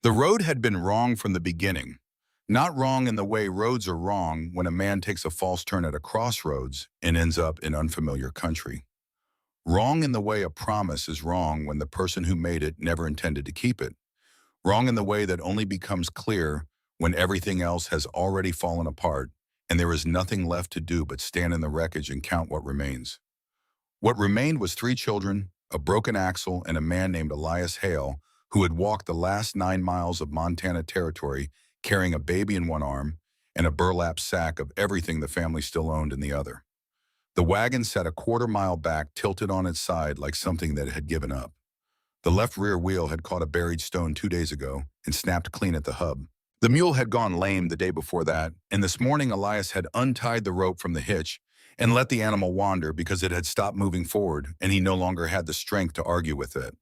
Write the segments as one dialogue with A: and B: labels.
A: The road had been wrong from the beginning. Not wrong in the way roads are wrong when a man takes a false turn at a crossroads and ends up in unfamiliar country. Wrong in the way a promise is wrong when the person who made it never intended to keep it. Wrong in the way that only becomes clear when everything else has already fallen apart and there is nothing left to do but stand in the wreckage and count what remains. What remained was three children, a broken axle, and a man named Elias Hale, who had walked the last 9 miles of Montana territory carrying a baby in one arm and a burlap sack of everything the family still owned in the other. The wagon sat a quarter-mile back, tilted on its side like something that had given up. The left rear wheel had caught a buried stone 2 days ago and snapped clean at the hub. The mule had gone lame the day before that, and this morning Elias had untied the rope from the hitch and let the animal wander because it had stopped moving forward and he no longer had the strength to argue with it.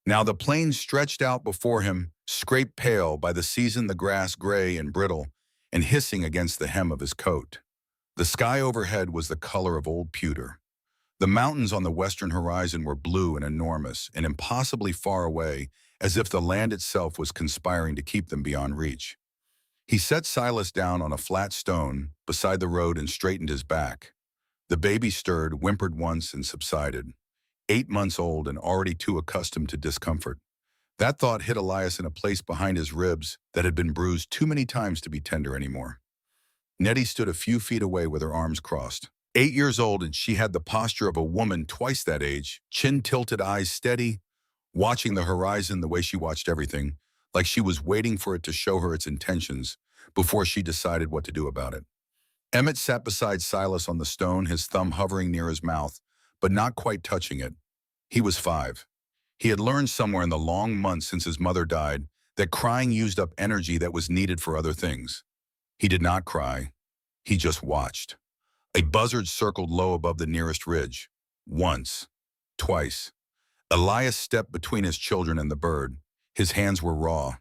A: Now the plain stretched out before him, scraped pale by the season, the grass gray and brittle and hissing against the hem of his coat. The sky overhead was the color of old pewter. The mountains on the western horizon were blue and enormous and impossibly far away, as if the land itself was conspiring to keep them beyond reach. He set Silas down on a flat stone beside the road and straightened his back. The baby stirred, whimpered once, and subsided. 8 months old and already too accustomed to discomfort. That thought hit Elias in a place behind his ribs that had been bruised too many times to be tender anymore. Nettie stood a few feet away with her arms crossed. 8 years old, and she had the posture of a woman twice that age, chin tilted, eyes steady, watching the horizon the way she watched everything, like she was waiting for it to show her its intentions before she decided what to do about it. Emmett sat beside Silas on the stone, his thumb hovering near his mouth, but not quite touching it. He was 5. He had learned somewhere in the long months since his mother died that crying used up energy that was needed for other things. He did not cry. He just watched. A buzzard circled low above the nearest ridge. Once. Twice. Elias stepped between his children and the bird. His hands were raw.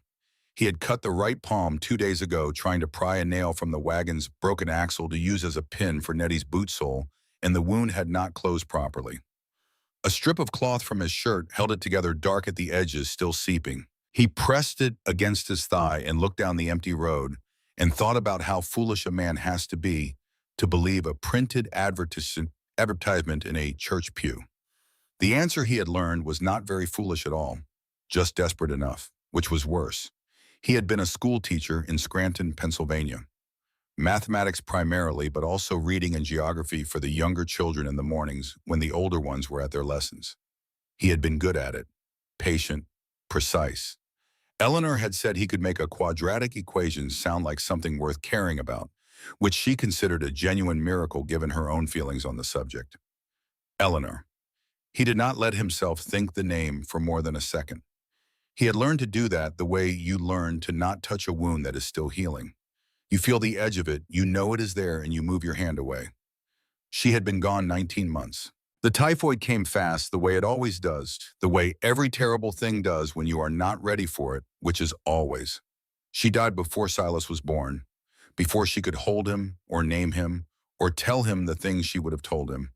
A: He had cut the right palm 2 days ago trying to pry a nail from the wagon's broken axle to use as a pin for Nettie's boot sole, and the wound had not closed properly. A strip of cloth from his shirt held it together, dark at the edges, still seeping. He pressed it against his thigh and looked down the empty road and thought about how foolish a man has to be to believe a printed advertisement in a church pew. The answer he had learned was not very foolish at all, just desperate enough, which was worse. He had been a school teacher in Scranton, Pennsylvania. Mathematics primarily, but also reading and geography for the younger children in the mornings when the older ones were at their lessons. He had been good at it, patient, precise. Eleanor had said he could make a quadratic equation sound like something worth caring about, which she considered a genuine miracle given her own feelings on the subject. Eleanor. He did not let himself think the name for more than a second. He had learned to do that the way you learn to not touch a wound that is still healing. You feel the edge of it, you know it is there, and you move your hand away. She had been gone 19 months. The typhoid came fast, the way it always does, the way every terrible thing does when you are not ready for it, which is always. She died before Silas was born, before she could hold him or name him or tell him the things she would have told him.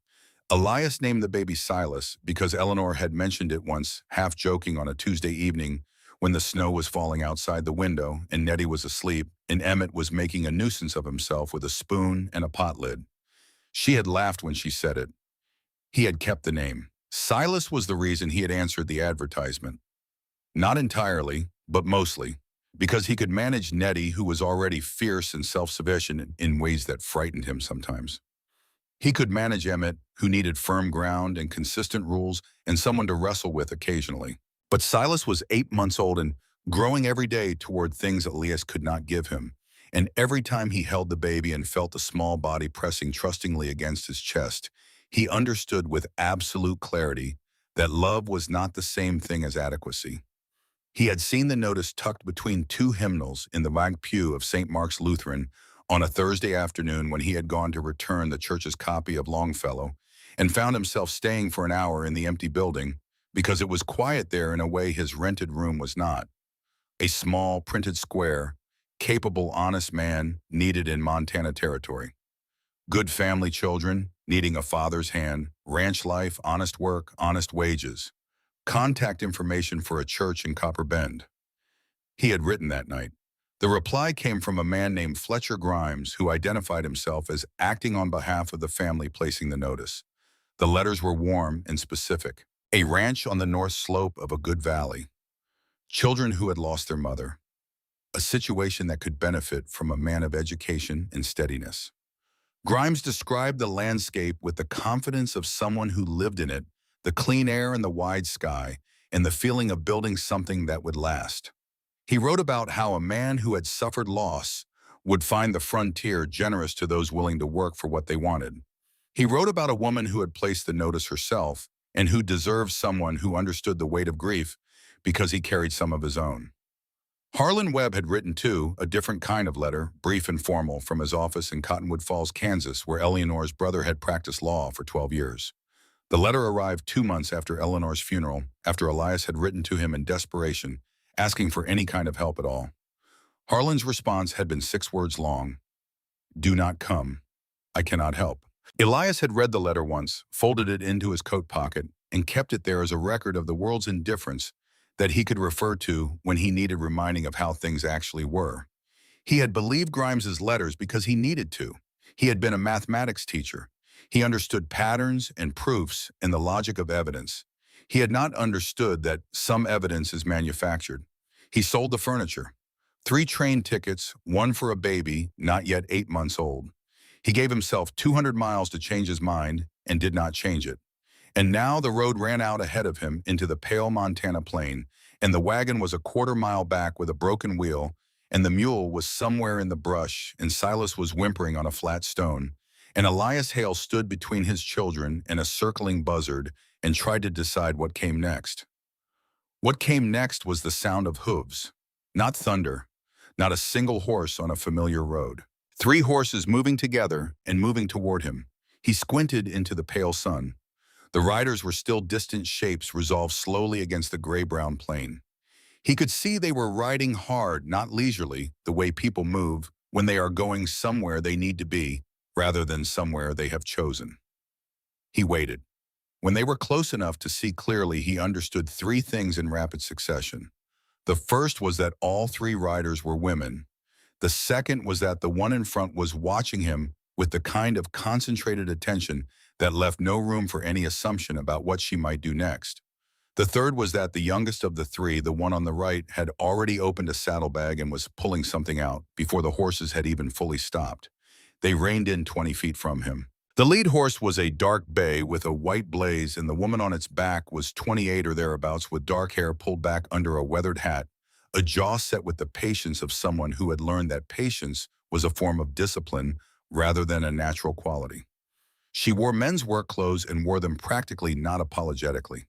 A: Elias named the baby Silas because Eleanor had mentioned it once, half joking, on a Tuesday evening when the snow was falling outside the window and Nettie was asleep and Emmett was making a nuisance of himself with a spoon and a pot lid. She had laughed when she said it. He had kept the name. Silas was the reason he had answered the advertisement. Not entirely, but mostly, because he could manage Nettie, who was already fierce and self-sufficient in ways that frightened him sometimes. He could manage Emmett, who needed firm ground and consistent rules and someone to wrestle with occasionally. But Silas was 8 months old and growing every day toward things Elias could not give him. And every time he held the baby and felt the small body pressing trustingly against his chest, he understood with absolute clarity that love was not the same thing as adequacy. He had seen the notice tucked between 2 hymnals in the back pew of St. Mark's Lutheran on a Thursday afternoon when he had gone to return the church's copy of Longfellow and found himself staying for an hour in the empty building because it was quiet there in a way his rented room was not. A small, printed square, capable, honest man needed in Montana territory. Good family children needing a father's hand, ranch life, honest work, honest wages. Contact information for a church in Copper Bend. he had written that night. The reply came from a man named Fletcher Grimes, who identified himself as acting on behalf of the family placing the notice. The letters were warm and specific. A ranch on the north slope of a good valley. Children who had lost their mother. A situation that could benefit from a man of education and steadiness. Grimes described the landscape with the confidence of someone who lived in it, the clean air and the wide sky, and the feeling of building something that would last. He wrote about how a man who had suffered loss would find the frontier generous to those willing to work for what they wanted. He wrote about a woman who had placed the notice herself and who deserved someone who understood the weight of grief because he carried some of his own. Harlan Webb had written, too, a different kind of letter, brief and formal, from his office in Cottonwood Falls, Kansas, where Eleanor's brother had practiced law for 12 years. The letter arrived 2 months after Eleanor's funeral, after Elias had written to him in desperation, asking for any kind of help at all. Harlan's response had been 6 words long. Do not come. I cannot help. Elias had read the letter once, folded it into his coat pocket, and kept it there as a record of the world's indifference that he could refer to when he needed reminding of how things actually were. He had believed Grimes's letters because he needed to. He had been a mathematics teacher. He understood patterns and proofs and the logic of evidence. He had not understood that some evidence is manufactured. He sold the furniture. 3 train tickets, 1 for a baby, not yet 8 months old. He gave himself 200 miles to change his mind and did not change it. And now the road ran out ahead of him into the pale Montana plain, and the wagon was a quarter-mile back with a broken wheel, and the mule was somewhere in the brush, and Silas was whimpering on a flat stone, and Elias Hale stood between his children and a circling buzzard and tried to decide what came next. What came next was the sound of hooves, not thunder, not a single horse on a familiar road. 3 horses moving together and moving toward him. He squinted into the pale sun. The riders were still distant shapes resolved slowly against the gray-brown plain. He could see they were riding hard, not leisurely, the way people move when they are going somewhere they need to be, rather than somewhere they have chosen. He waited. When they were close enough to see clearly, he understood 3 things in rapid succession. The first was that all 3 riders were women. The second was that the one in front was watching him with the kind of concentrated attention that left no room for any assumption about what she might do next. The third was that the youngest of the 3, the one on the right, had already opened a saddlebag and was pulling something out before the horses had even fully stopped. They reined in 20 feet from him. The lead horse was a dark bay with a white blaze, and the woman on its back was 28 or thereabouts with dark hair pulled back under a weathered hat, a jaw set with the patience of someone who had learned that patience was a form of discipline rather than a natural quality. She wore men's work clothes and wore them practically not apologetically.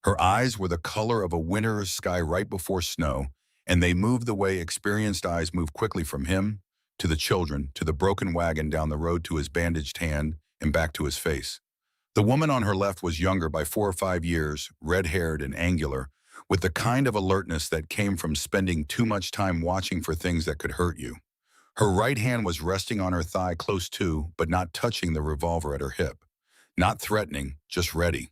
A: Her eyes were the color of a winter's sky right before snow, and they moved the way experienced eyes move quickly from him, to the children, to the broken wagon down the road to his bandaged hand, and back to his face. The woman on her left was younger by 4 or 5 years, red-haired and angular, with the kind of alertness that came from spending too much time watching for things that could hurt you. Her right hand was resting on her thigh close to, but not touching the revolver at her hip. Not threatening, just ready.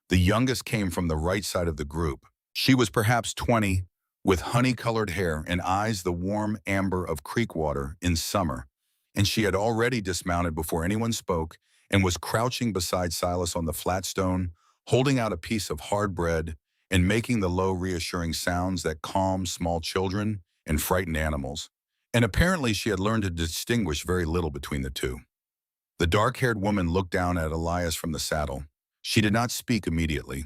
A: The youngest came from the right side of the group. She was perhaps 20, with honey-colored hair and eyes the warm amber of creek water in summer, and she had already dismounted before anyone spoke and was crouching beside Silas on the flat stone, holding out a piece of hard bread and making the low, reassuring sounds that calm small children and frighten animals. And apparently she had learned to distinguish very little between the two. The dark-haired woman looked down at Elias from the saddle. She did not speak immediately.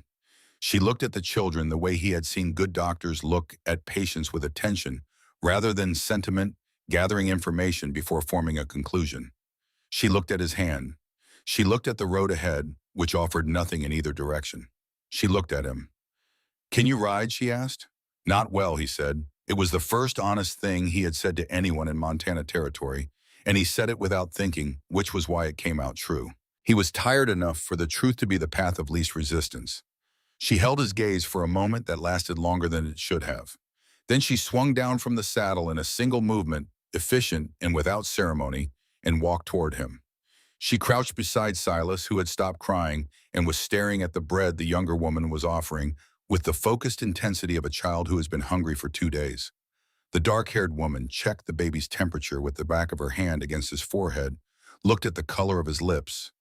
A: She looked at the children the way he had seen good doctors look at patients with attention, rather than sentiment, gathering information before forming a conclusion. She looked at his hand. She looked at the road ahead, which offered nothing in either direction. She looked at him. "Can you ride?" she asked. "Not well," he said. It was the first honest thing he had said to anyone in Montana territory, and he said it without thinking, which was why it came out true. He was tired enough for the truth to be the path of least resistance. She held his gaze for a moment that lasted longer than it should have. Then she swung down from the saddle in a single movement, efficient and without ceremony, and walked toward him. She crouched beside Silas, who had stopped crying and was staring at the bread the younger woman was offering with the focused intensity of a child who has been hungry for 2 days. The dark-haired woman checked the baby's temperature with the back of her hand against his forehead, looked at the color of his lips,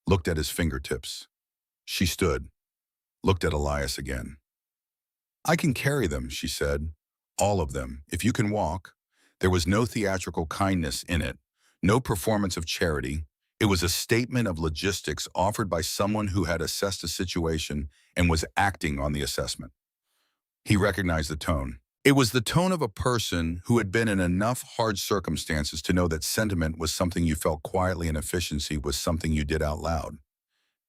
A: looked at his fingertips. She stood, looked at Elias again. "I can carry them," she said. "All of them, if you can walk." There was no theatrical kindness in it, no performance of charity. It was a statement of logistics offered by someone who had assessed a situation and was acting on the assessment. He recognized the tone. It was the tone of a person who had been in enough hard circumstances to know that sentiment was something you felt quietly and efficiency was something you did out loud.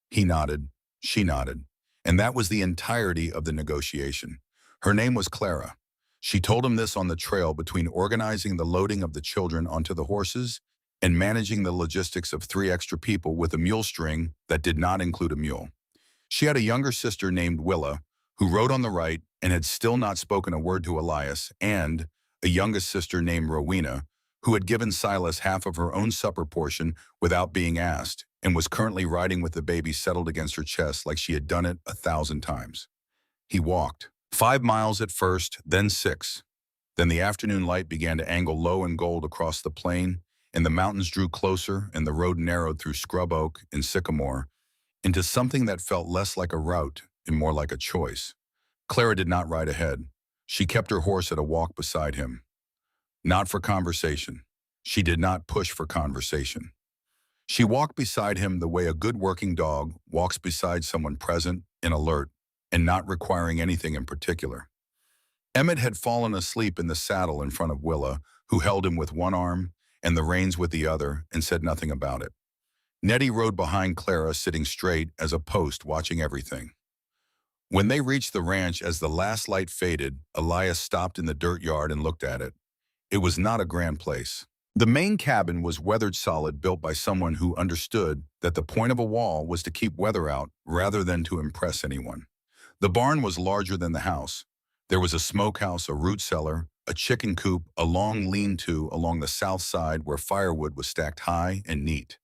A: He nodded. She nodded. And that was the entirety of the negotiation. Her name was Clara. She told him this on the trail between organizing the loading of the children onto the horses and managing the logistics of 3 extra people with a mule string that did not include a mule. She had a younger sister named Willa, who rode on the right and had still not spoken a word to Elias, and a youngest sister named Rowena, who had given Silas half of her own supper portion without being asked, and was currently riding with the baby settled against her chest like she had done it 1,000 times. He walked. 5 miles at first, then 6. Then the afternoon light began to angle low and gold across the plain, and the mountains drew closer, and the road narrowed through scrub oak and sycamore into something that felt less like a route and more like a choice. Clara did not ride ahead. She kept her horse at a walk beside him. Not for conversation. She did not push for conversation. She walked beside him the way a good working dog walks beside someone present and alert and not requiring anything in particular. Emmett had fallen asleep in the saddle in front of Willa, who held him with one arm and the reins with the other and said nothing about it. Nettie rode behind Clara, sitting straight as a post, watching everything. When they reached the ranch, as the last light faded, Elias stopped in the dirt yard and looked at it. It was not a grand place. The main cabin was weathered solid, built by someone who understood that the point of a wall was to keep weather out rather than to impress anyone. The barn was larger than the house. There was a smokehouse, a root cellar, a chicken coop, a long lean-to along the south side where firewood was stacked high and neat.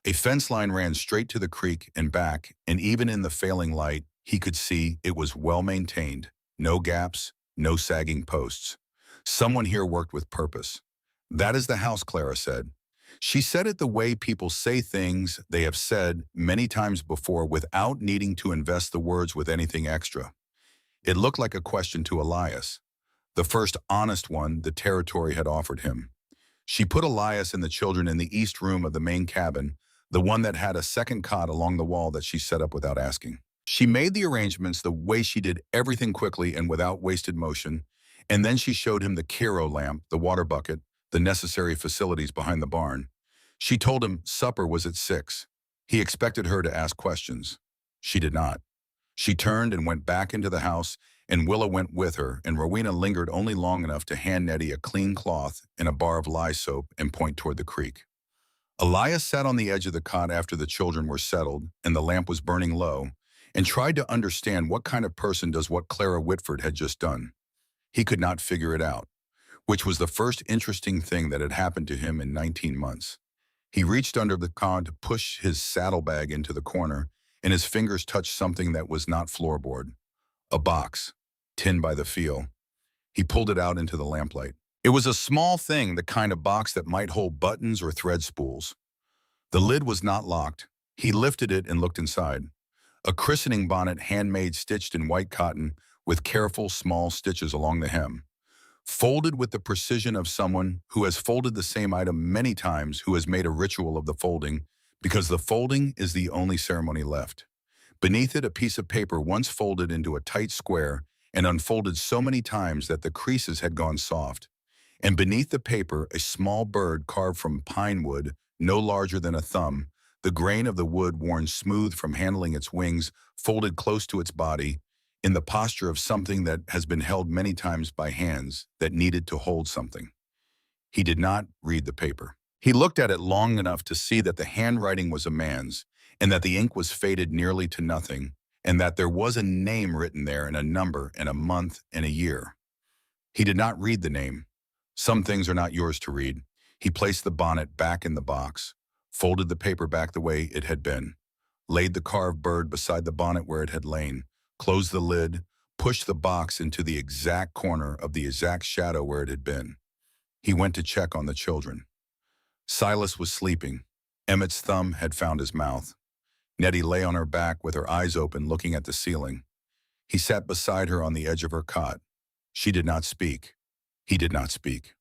A: A fence line ran straight to the creek and back, and even in the failing light, he could see it was well maintained. No gaps, no sagging posts. Someone here worked with purpose. "That is the house," Clara said. She said it the way people say things they have said many times before without needing to invest the words with anything extra. It looked like a question to Elias, the first honest one the territory had offered him. She put Elias and the children in the east room of the main cabin, the one that had a second cot along the wall that she set up without asking. She made the arrangements the way she did everything quickly and without wasted motion, and then she showed him the Kiro lamp, the water bucket, the necessary facilities behind the barn. She told him supper was at 6. He expected her to ask questions. She did not. She turned and went back into the house, and Willa went with her, and Rowena lingered only long enough to hand Nettie a clean cloth and a bar of lye soap and point toward the creek. Elias sat on the edge of the cot after the children were settled and the lamp was burning low, and tried to understand what kind of person does what Clara Whitford had just done. He could not figure it out, which was the first interesting thing that had happened to him in 19 months. He reached under the cot to push his saddlebag into the corner, and his fingers touched something that was not floorboard. A box, tin by the feel. He pulled it out into the lamplight. It was a small thing, the kind of box that might hold buttons or thread spools. The lid was not locked. He lifted it and looked inside. A christening bonnet, handmade, stitched in white cotton, with careful small stitches along the hem. Folded with the precision of someone who has folded the same item many times, who has made a ritual of the folding, because the folding is the only ceremony left. Beneath it, a piece of paper once folded into a tight square and unfolded so many times that the creases had gone soft. And beneath the paper, a small bird carved from pine wood, no larger than a thumb, the grain of the wood worn smooth from handling its wings, folded close to its body, in the posture of something that has been held many times by hands that needed to hold something. He did not read the paper. He looked at it long enough to see that the handwriting was a man's, and that the ink was faded nearly to nothing, and that there was a name written there and a number and a month and a year. He did not read the name. Some things are not yours to read. He placed the bonnet back in the box, folded the paper back the way it had been, laid the carved bird beside the bonnet where it had lain, closed the lid, pushed the box into the exact corner of the exact shadow where it had been. He went to check on the children. Silas was sleeping. Emmett's thumb had found his mouth. Nettie lay on her back with her eyes open, looking at the ceiling. He sat beside her on the edge of her cot. She did not speak. He did not speak.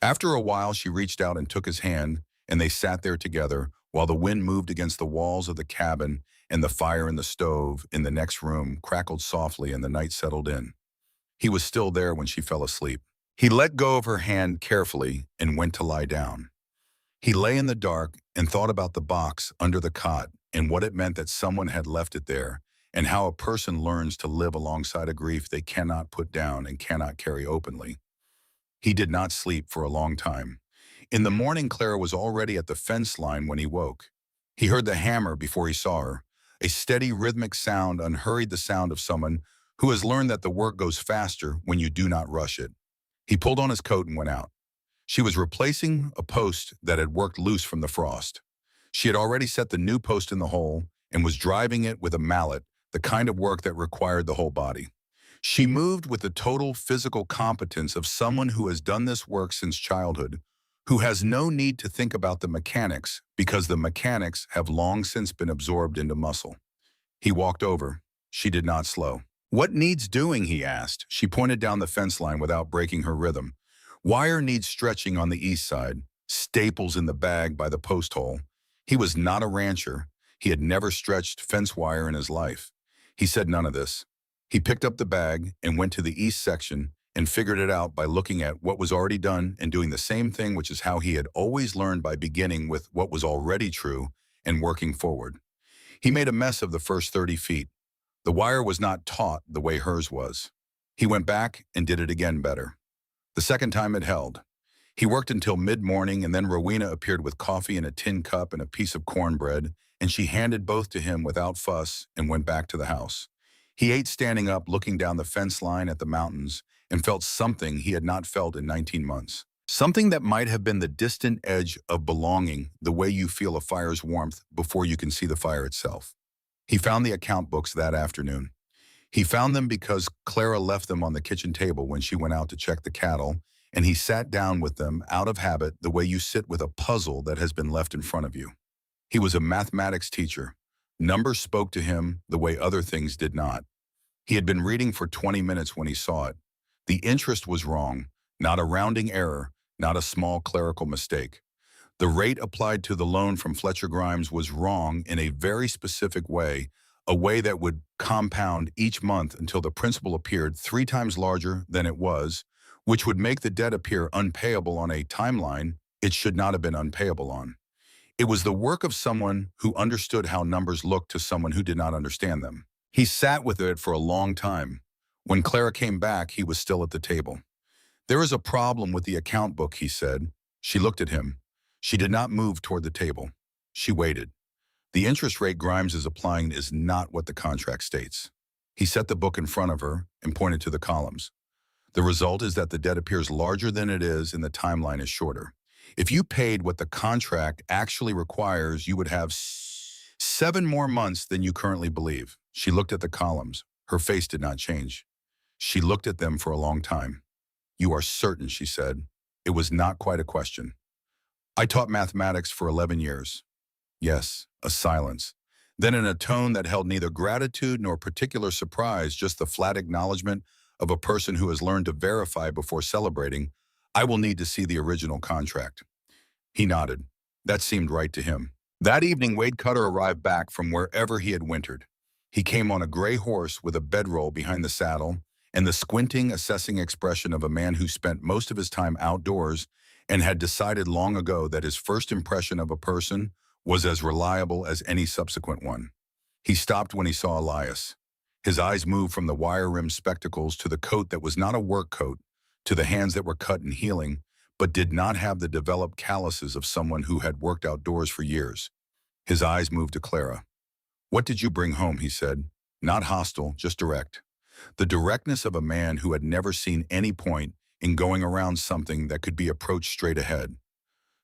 A: After a while, she reached out and took his hand, and they sat there together while the wind moved against the walls of the cabin and the fire in the stove in the next room crackled softly and the night settled in. He was still there when she fell asleep. He let go of her hand carefully and went to lie down. He lay in the dark and thought about the box under the cot and what it meant that someone had left it there, and how a person learns to live alongside a grief they cannot put down and cannot carry openly. He did not sleep for a long time. In the morning, Clara was already at the fence line when he woke. He heard the hammer before he saw her. A steady, rhythmic sound unhurried the sound of someone who has learned that the work goes faster when you do not rush it. He pulled on his coat and went out. She was replacing a post that had worked loose from the frost. She had already set the new post in the hole and was driving it with a mallet, the kind of work that required the whole body. She moved with the total physical competence of someone who has done this work since childhood, who has no need to think about the mechanics because the mechanics have long since been absorbed into muscle. He walked over. She did not slow. "What needs doing?" he asked. She pointed down the fence line without breaking her rhythm. "Wire needs stretching on the east side, staples in the bag by the post hole." He was not a rancher. He had never stretched fence wire in his life. He said none of this. He picked up the bag and went to the east section and figured it out by looking at what was already done and doing the same thing, which is how he had always learned, by beginning with what was already true and working forward. He made a mess of the first 30 feet. The wire was not taut the way hers was. He went back and did it again better. The second time it held. He worked until mid-morning, and then Rowena appeared with coffee in a tin cup and a piece of cornbread, and she handed both to him without fuss and went back to the house. He ate standing up, looking down the fence line at the mountains, and felt something he had not felt in 19 months. Something that might have been the distant edge of belonging, the way you feel a fire's warmth before you can see the fire itself. He found the account books that afternoon. He found them because Clara left them on the kitchen table when she went out to check the cattle, and he sat down with them out of habit, the way you sit with a puzzle that has been left in front of you. He was a mathematics teacher. Numbers spoke to him the way other things did not. He had been reading for 20 minutes when he saw it. The interest was wrong, not a rounding error, not a small clerical mistake. The rate applied to the loan from Fletcher Grimes was wrong in a very specific way, a way that would compound each month until the principal appeared 3 times larger than it was, which would make the debt appear unpayable on a timeline it should not have been unpayable on. It was the work of someone who understood how numbers looked to someone who did not understand them. He sat with it for a long time. When Clara came back, he was still at the table. "There is a problem with the account book," he said. She looked at him. She did not move toward the table. She waited. "The interest rate Grimes is applying is not what the contract states." He set the book in front of her and pointed to the columns. "The result is that the debt appears larger than it is and the timeline is shorter. If you paid what the contract actually requires, you would have 7 more months than you currently believe." She looked at the columns. Her face did not change. She looked at them for a long time. "You are certain," she said. It was not quite a question. "I taught mathematics for 11 years. "Yes," a silence. Then, in a tone that held neither gratitude nor particular surprise, just the flat acknowledgement of a person who has learned to verify before celebrating, "I will need to see the original contract." He nodded. That seemed right to him. That evening, Wade Cutter arrived back from wherever he had wintered. He came on a gray horse with a bedroll behind the saddle and the squinting, assessing expression of a man who spent most of his time outdoors and had decided long ago that his first impression of a person was as reliable as any subsequent one. He stopped when he saw Elias. His eyes moved from the wire-rimmed spectacles to the coat that was not a work coat, to the hands that were cut and healing, but did not have the developed calluses of someone who had worked outdoors for years. His eyes moved to Clara. "What did you bring home?" he said. Not hostile, just direct. The directness of a man who had never seen any point in going around something that could be approached straight ahead.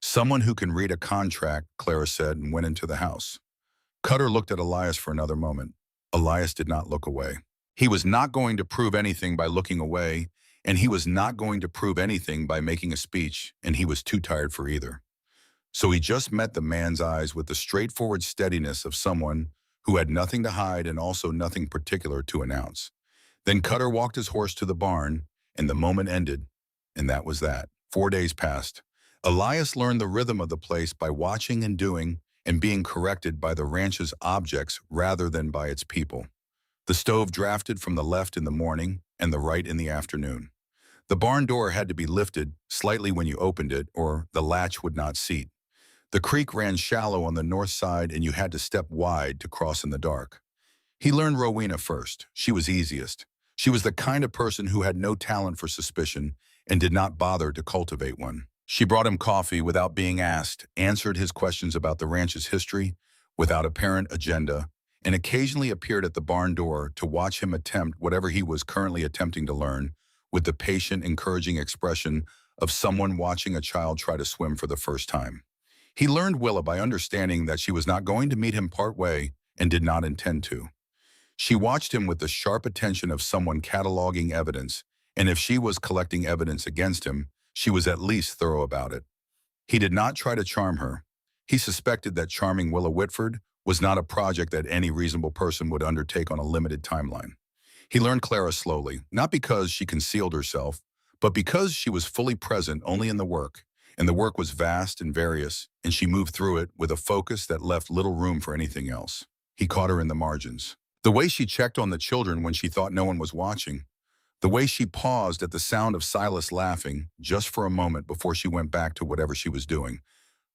A: "Someone who can read a contract," Clara said, and went into the house. Cutter looked at Elias for another moment. Elias did not look away. He was not going to prove anything by looking away, and he was not going to prove anything by making a speech, and he was too tired for either. So he just met the man's eyes with the straightforward steadiness of someone who had nothing to hide and also nothing particular to announce. Then Cutter walked his horse to the barn, and the moment ended, and that was that. 4 days passed. Elias learned the rhythm of the place by watching and doing and being corrected by the ranch's objects rather than by its people. The stove drafted from the left in the morning and the right in the afternoon. The barn door had to be lifted slightly when you opened it, or the latch would not seat. The creek ran shallow on the north side, and you had to step wide to cross in the dark. He learned Rowena first. She was easiest. She was the kind of person who had no talent for suspicion and did not bother to cultivate one. She brought him coffee without being asked, answered his questions about the ranch's history without apparent agenda, and occasionally appeared at the barn door to watch him attempt whatever he was currently attempting to learn with the patient, encouraging expression of someone watching a child try to swim for the first time. He learned Willa by understanding that she was not going to meet him part way and did not intend to. She watched him with the sharp attention of someone cataloging evidence, and if she was collecting evidence against him, she was at least thorough about it. He did not try to charm her. He suspected that charming Willa Whitford was not a project that any reasonable person would undertake on a limited timeline. He learned Clara slowly, not because she concealed herself, but because she was fully present only in the work, and the work was vast and various, and she moved through it with a focus that left little room for anything else. He caught her in the margins. The way she checked on the children when she thought no one was watching. The way she paused at the sound of Silas laughing just for a moment before she went back to whatever she was doing.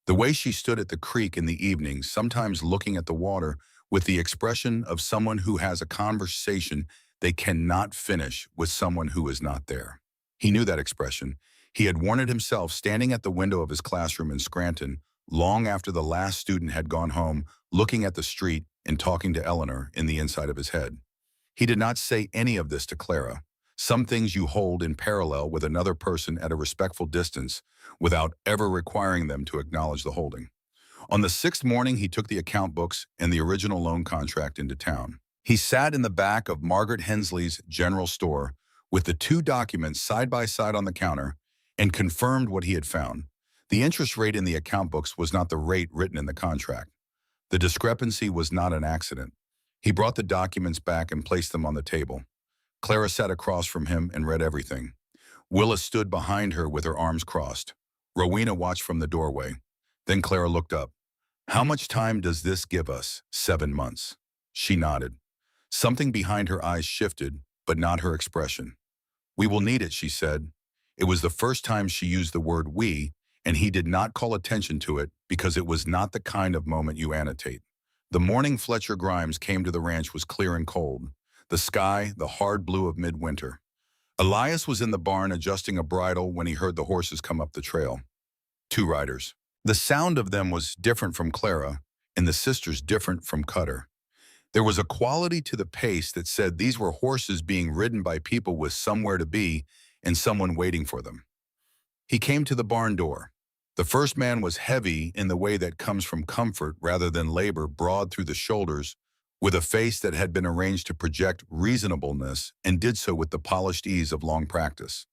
A: The way she stood at the creek in the evenings, sometimes looking at the water with the expression of someone who has a conversation they cannot finish with someone who is not there. He knew that expression. He had worn it himself standing at the window of his classroom in Scranton long after the last student had gone home, looking at the street and talking to Eleanor in the inside of his head. He did not say any of this to Clara. Some things you hold in parallel with another person at a respectful distance without ever requiring them to acknowledge the holding. On the sixth morning, he took the account books and the original loan contract into town. He sat in the back of Margaret Hensley's general store with the two documents side by side on the counter and confirmed what he had found. The interest rate in the account books was not the rate written in the contract. The discrepancy was not an accident. He brought the documents back and placed them on the table. Clara sat across from him and read everything. Willa stood behind her with her arms crossed. Rowena watched from the doorway. Then Clara looked up. "How much time does this give us?" "7 months." She nodded. Something behind her eyes shifted, but not her expression. "We will need it," she said. It was the first time she used the word we, and he did not call attention to it because it was not the kind of moment you annotate. The morning Fletcher Grimes came to the ranch was clear and cold. The sky, the hard blue of midwinter. Elias was in the barn adjusting a bridle when he heard the horses come up the trail. 2 riders. The sound of them was different from Clara, and the sisters different from Cutter. There was a quality to the pace that said these were horses being ridden by people with somewhere to be and someone waiting for them. He came to the barn door. The first man was heavy in the way that comes from comfort rather than labor, broad through the shoulders, with a face that had been arranged to project reasonableness and did so with the polished ease of long practice.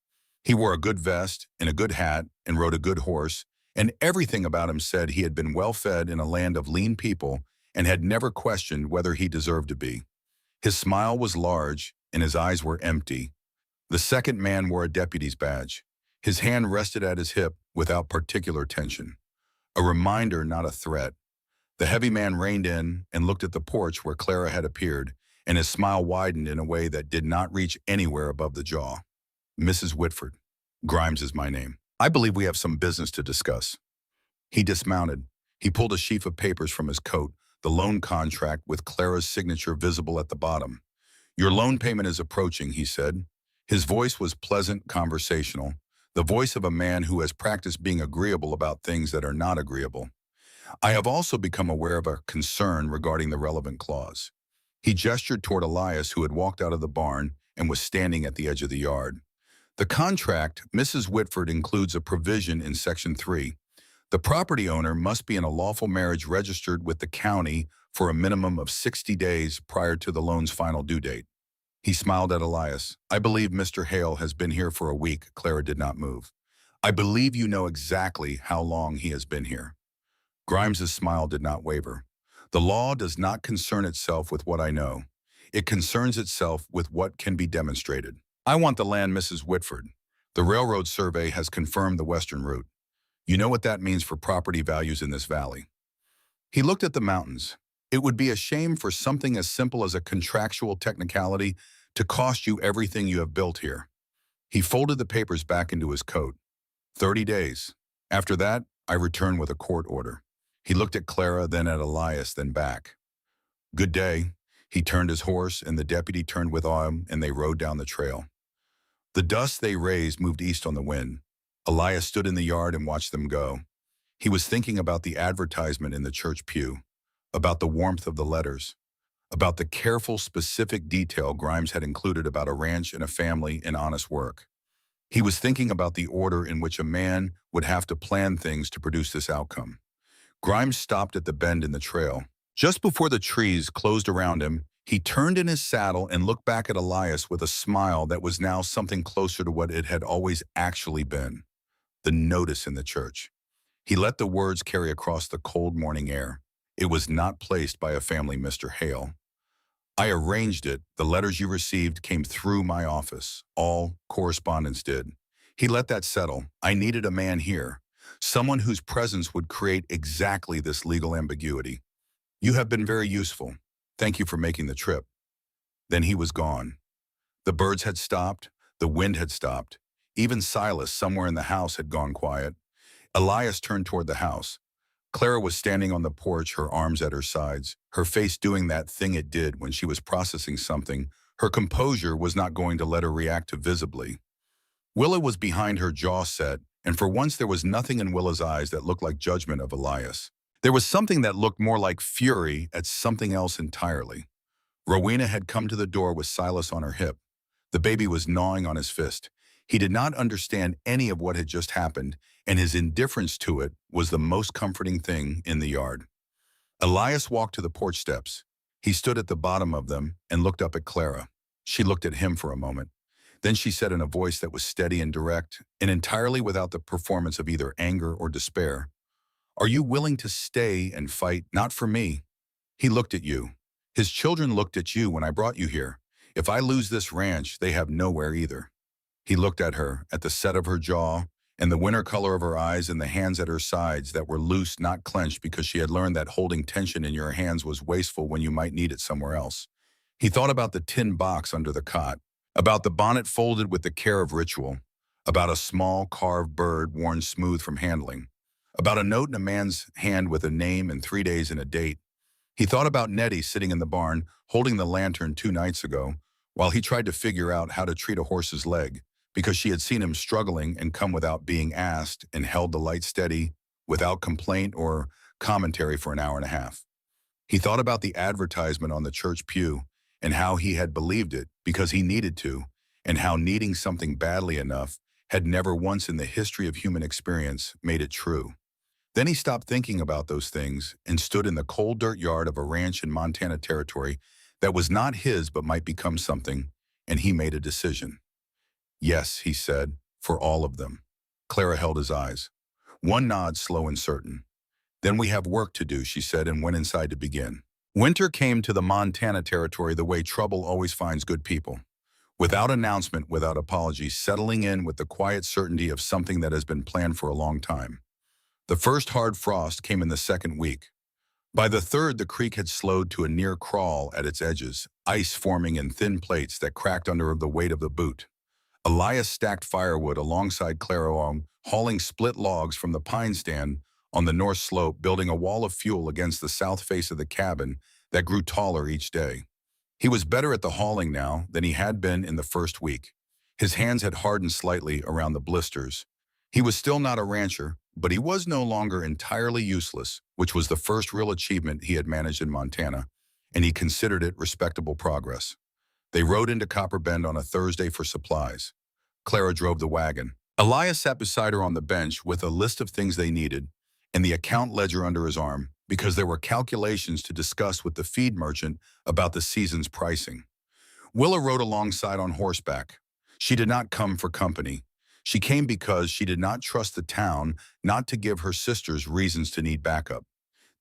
A: He wore a good vest and a good hat and rode a good horse, and everything about him said he had been well fed in a land of lean people and had never questioned whether he deserved to be. His smile was large and his eyes were empty. The second man wore a deputy's badge. His hand rested at his hip without particular tension. A reminder, not a threat. The heavy man reined in and looked at the porch where Clara had appeared, and his smile widened in a way that did not reach anywhere above the jaw. "Mrs. Whitford, Grimes is my name. I believe we have some business to discuss." He dismounted. He pulled a sheaf of papers from his coat, the loan contract with Clara's signature visible at the bottom. "Your loan payment is approaching," he said. His voice was pleasant, conversational, the voice of a man who has practiced being agreeable about things that are not agreeable. "I have also become aware of a concern regarding the relevant clause." He gestured toward Elias, who had walked out of the barn and was standing at the edge of the yard. "The contract, Mrs. Whitford, includes a provision in Section 3. The property owner must be in a lawful marriage registered with the county for a minimum of 60 days prior to the loan's final due date." He smiled at Elias. I believe Mr. Hale has been here for a week. Clara did not move. I believe you know exactly how long he has been here. Grimes's smile did not waver. The law does not concern itself with what I know. It concerns itself with what can be demonstrated. I want the land, Mrs. Whitford. The railroad survey has confirmed the western route. You know what that means for property values in this valley. He looked at the mountains. It would be a shame for something as simple as a contractual technicality to cost you everything you have built here. He folded the papers back into his coat. 30 days. After that, I return with a court order. He looked at Clara, then at Elias, then back. Good day. He turned his horse, and the deputy turned with him, and they rode down the trail. The dust they raised moved east on the wind. Elias stood in the yard and watched them go. He was thinking about the advertisement in the church pew, about the warmth of the letters, about the careful, specific detail Grimes had included about a ranch and a family and honest work. He was thinking about the order in which a man would have to plan things to produce this outcome. Grimes stopped at the bend in the trail. Just before the trees closed around him, he turned in his saddle and looked back at Elias with a smile that was now something closer to what it had always actually been. The notice in the church. He let the words carry across the cold morning air. It was not placed by a family Mr. Hale. I arranged it. The letters you received came through my office. All correspondence did. He let that settle. I needed a man here, someone whose presence would create exactly this legal ambiguity. You have been very useful. Thank you for making the trip. Then he was gone. The birds had stopped. The wind had stopped. Even Silas, somewhere in the house, had gone quiet. Elias turned toward the house. Clara was standing on the porch, her arms at her sides, her face doing that thing it did when she was processing something. Her composure was not going to let her react too visibly. Willa was behind her, jaw set, and for once there was nothing in Willa's eyes that looked like judgment of Elias. There was something that looked more like fury at something else entirely. Rowena had come to the door with Silas on her hip. The baby was gnawing on his fist. He did not understand any of what had just happened, and his indifference to it was the most comforting thing in the yard. Elias walked to the porch steps. He stood at the bottom of them and looked up at Clara. She looked at him for a moment. Then she said in a voice that was steady and direct, and entirely without the performance of either anger or despair, "Are you willing to stay and fight, not for me? He looked at you. His children looked at you when I brought you here. If I lose this ranch, they have nowhere either." He looked at her, at the set of her jaw, and the winter color of her eyes and the hands at her sides that were loose, not clenched, because she had learned that holding tension in your hands was wasteful when you might need it somewhere else. He thought about the tin box under the cot, about the bonnet folded with the care of ritual, about a small carved bird worn smooth from handling, about a note in a man's hand with a name and 3 days and a date. He thought about Nettie sitting in the barn, holding the lantern 2 nights ago, while he tried to figure out how to treat a horse's leg, because she had seen him struggling and come without being asked and held the light steady without complaint or commentary for an hour and a half. He thought about the advertisement on the church pew and how he had believed it because he needed to, and how needing something badly enough had never once in the history of human experience made it true. Then he stopped thinking about those things and stood in the cold dirt yard of a ranch in Montana Territory that was not his but might become something, and he made a decision. Yes, he said, for all of them. Clara held his eyes. One nod, slow and certain. Then we have work to do, she said, and went inside to begin. Winter came to the Montana Territory the way trouble always finds good people. Without announcement, without apology, settling in with the quiet certainty of something that has been planned for a long time. The first hard frost came in the second week. By the third, the creek had slowed to a near crawl at its edges, ice forming in thin plates that cracked under the weight of the boot. Elias stacked firewood alongside Clara, hauling split logs from the pine stand on the north slope, building a wall of fuel against the south face of the cabin that grew taller each day. He was better at the hauling now than he had been in the first week. His hands had hardened slightly around the blisters. He was still not a rancher, but he was no longer entirely useless, which was the first real achievement he had managed in Montana, and he considered it respectable progress. They rode into Copper Bend on a Thursday for supplies. Clara drove the wagon. Elias sat beside her on the bench with a list of things they needed and the account ledger under his arm, because there were calculations to discuss with the feed merchant about the season's pricing. Willa rode alongside on horseback. She did not come for company. She came because she did not trust the town not to give her sisters reasons to need backup.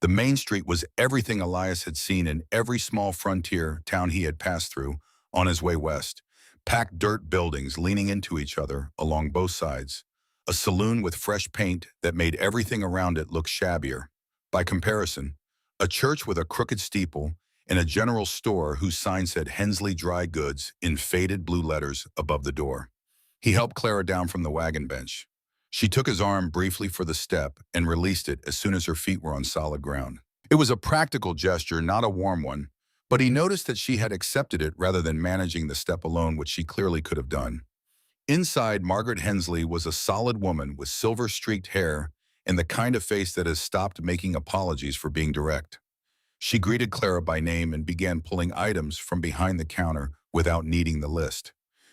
A: The main street was everything Elias had seen in every small frontier town he had passed through on his way west. Packed dirt buildings leaning into each other along both sides. A saloon with fresh paint that made everything around it look shabbier. By comparison, a church with a crooked steeple and a general store whose sign said Hensley Dry Goods in faded blue letters above the door. He helped Clara down from the wagon bench. She took his arm briefly for the step and released it as soon as her feet were on solid ground. It was a practical gesture, not a warm one, but he noticed that she had accepted it rather than managing the step alone, which she clearly could have done. Inside, Margaret Hensley was a solid woman with silver-streaked hair and the kind of face that has stopped making apologies for being direct. She greeted Clara by name and began pulling items from behind the counter without needing the list.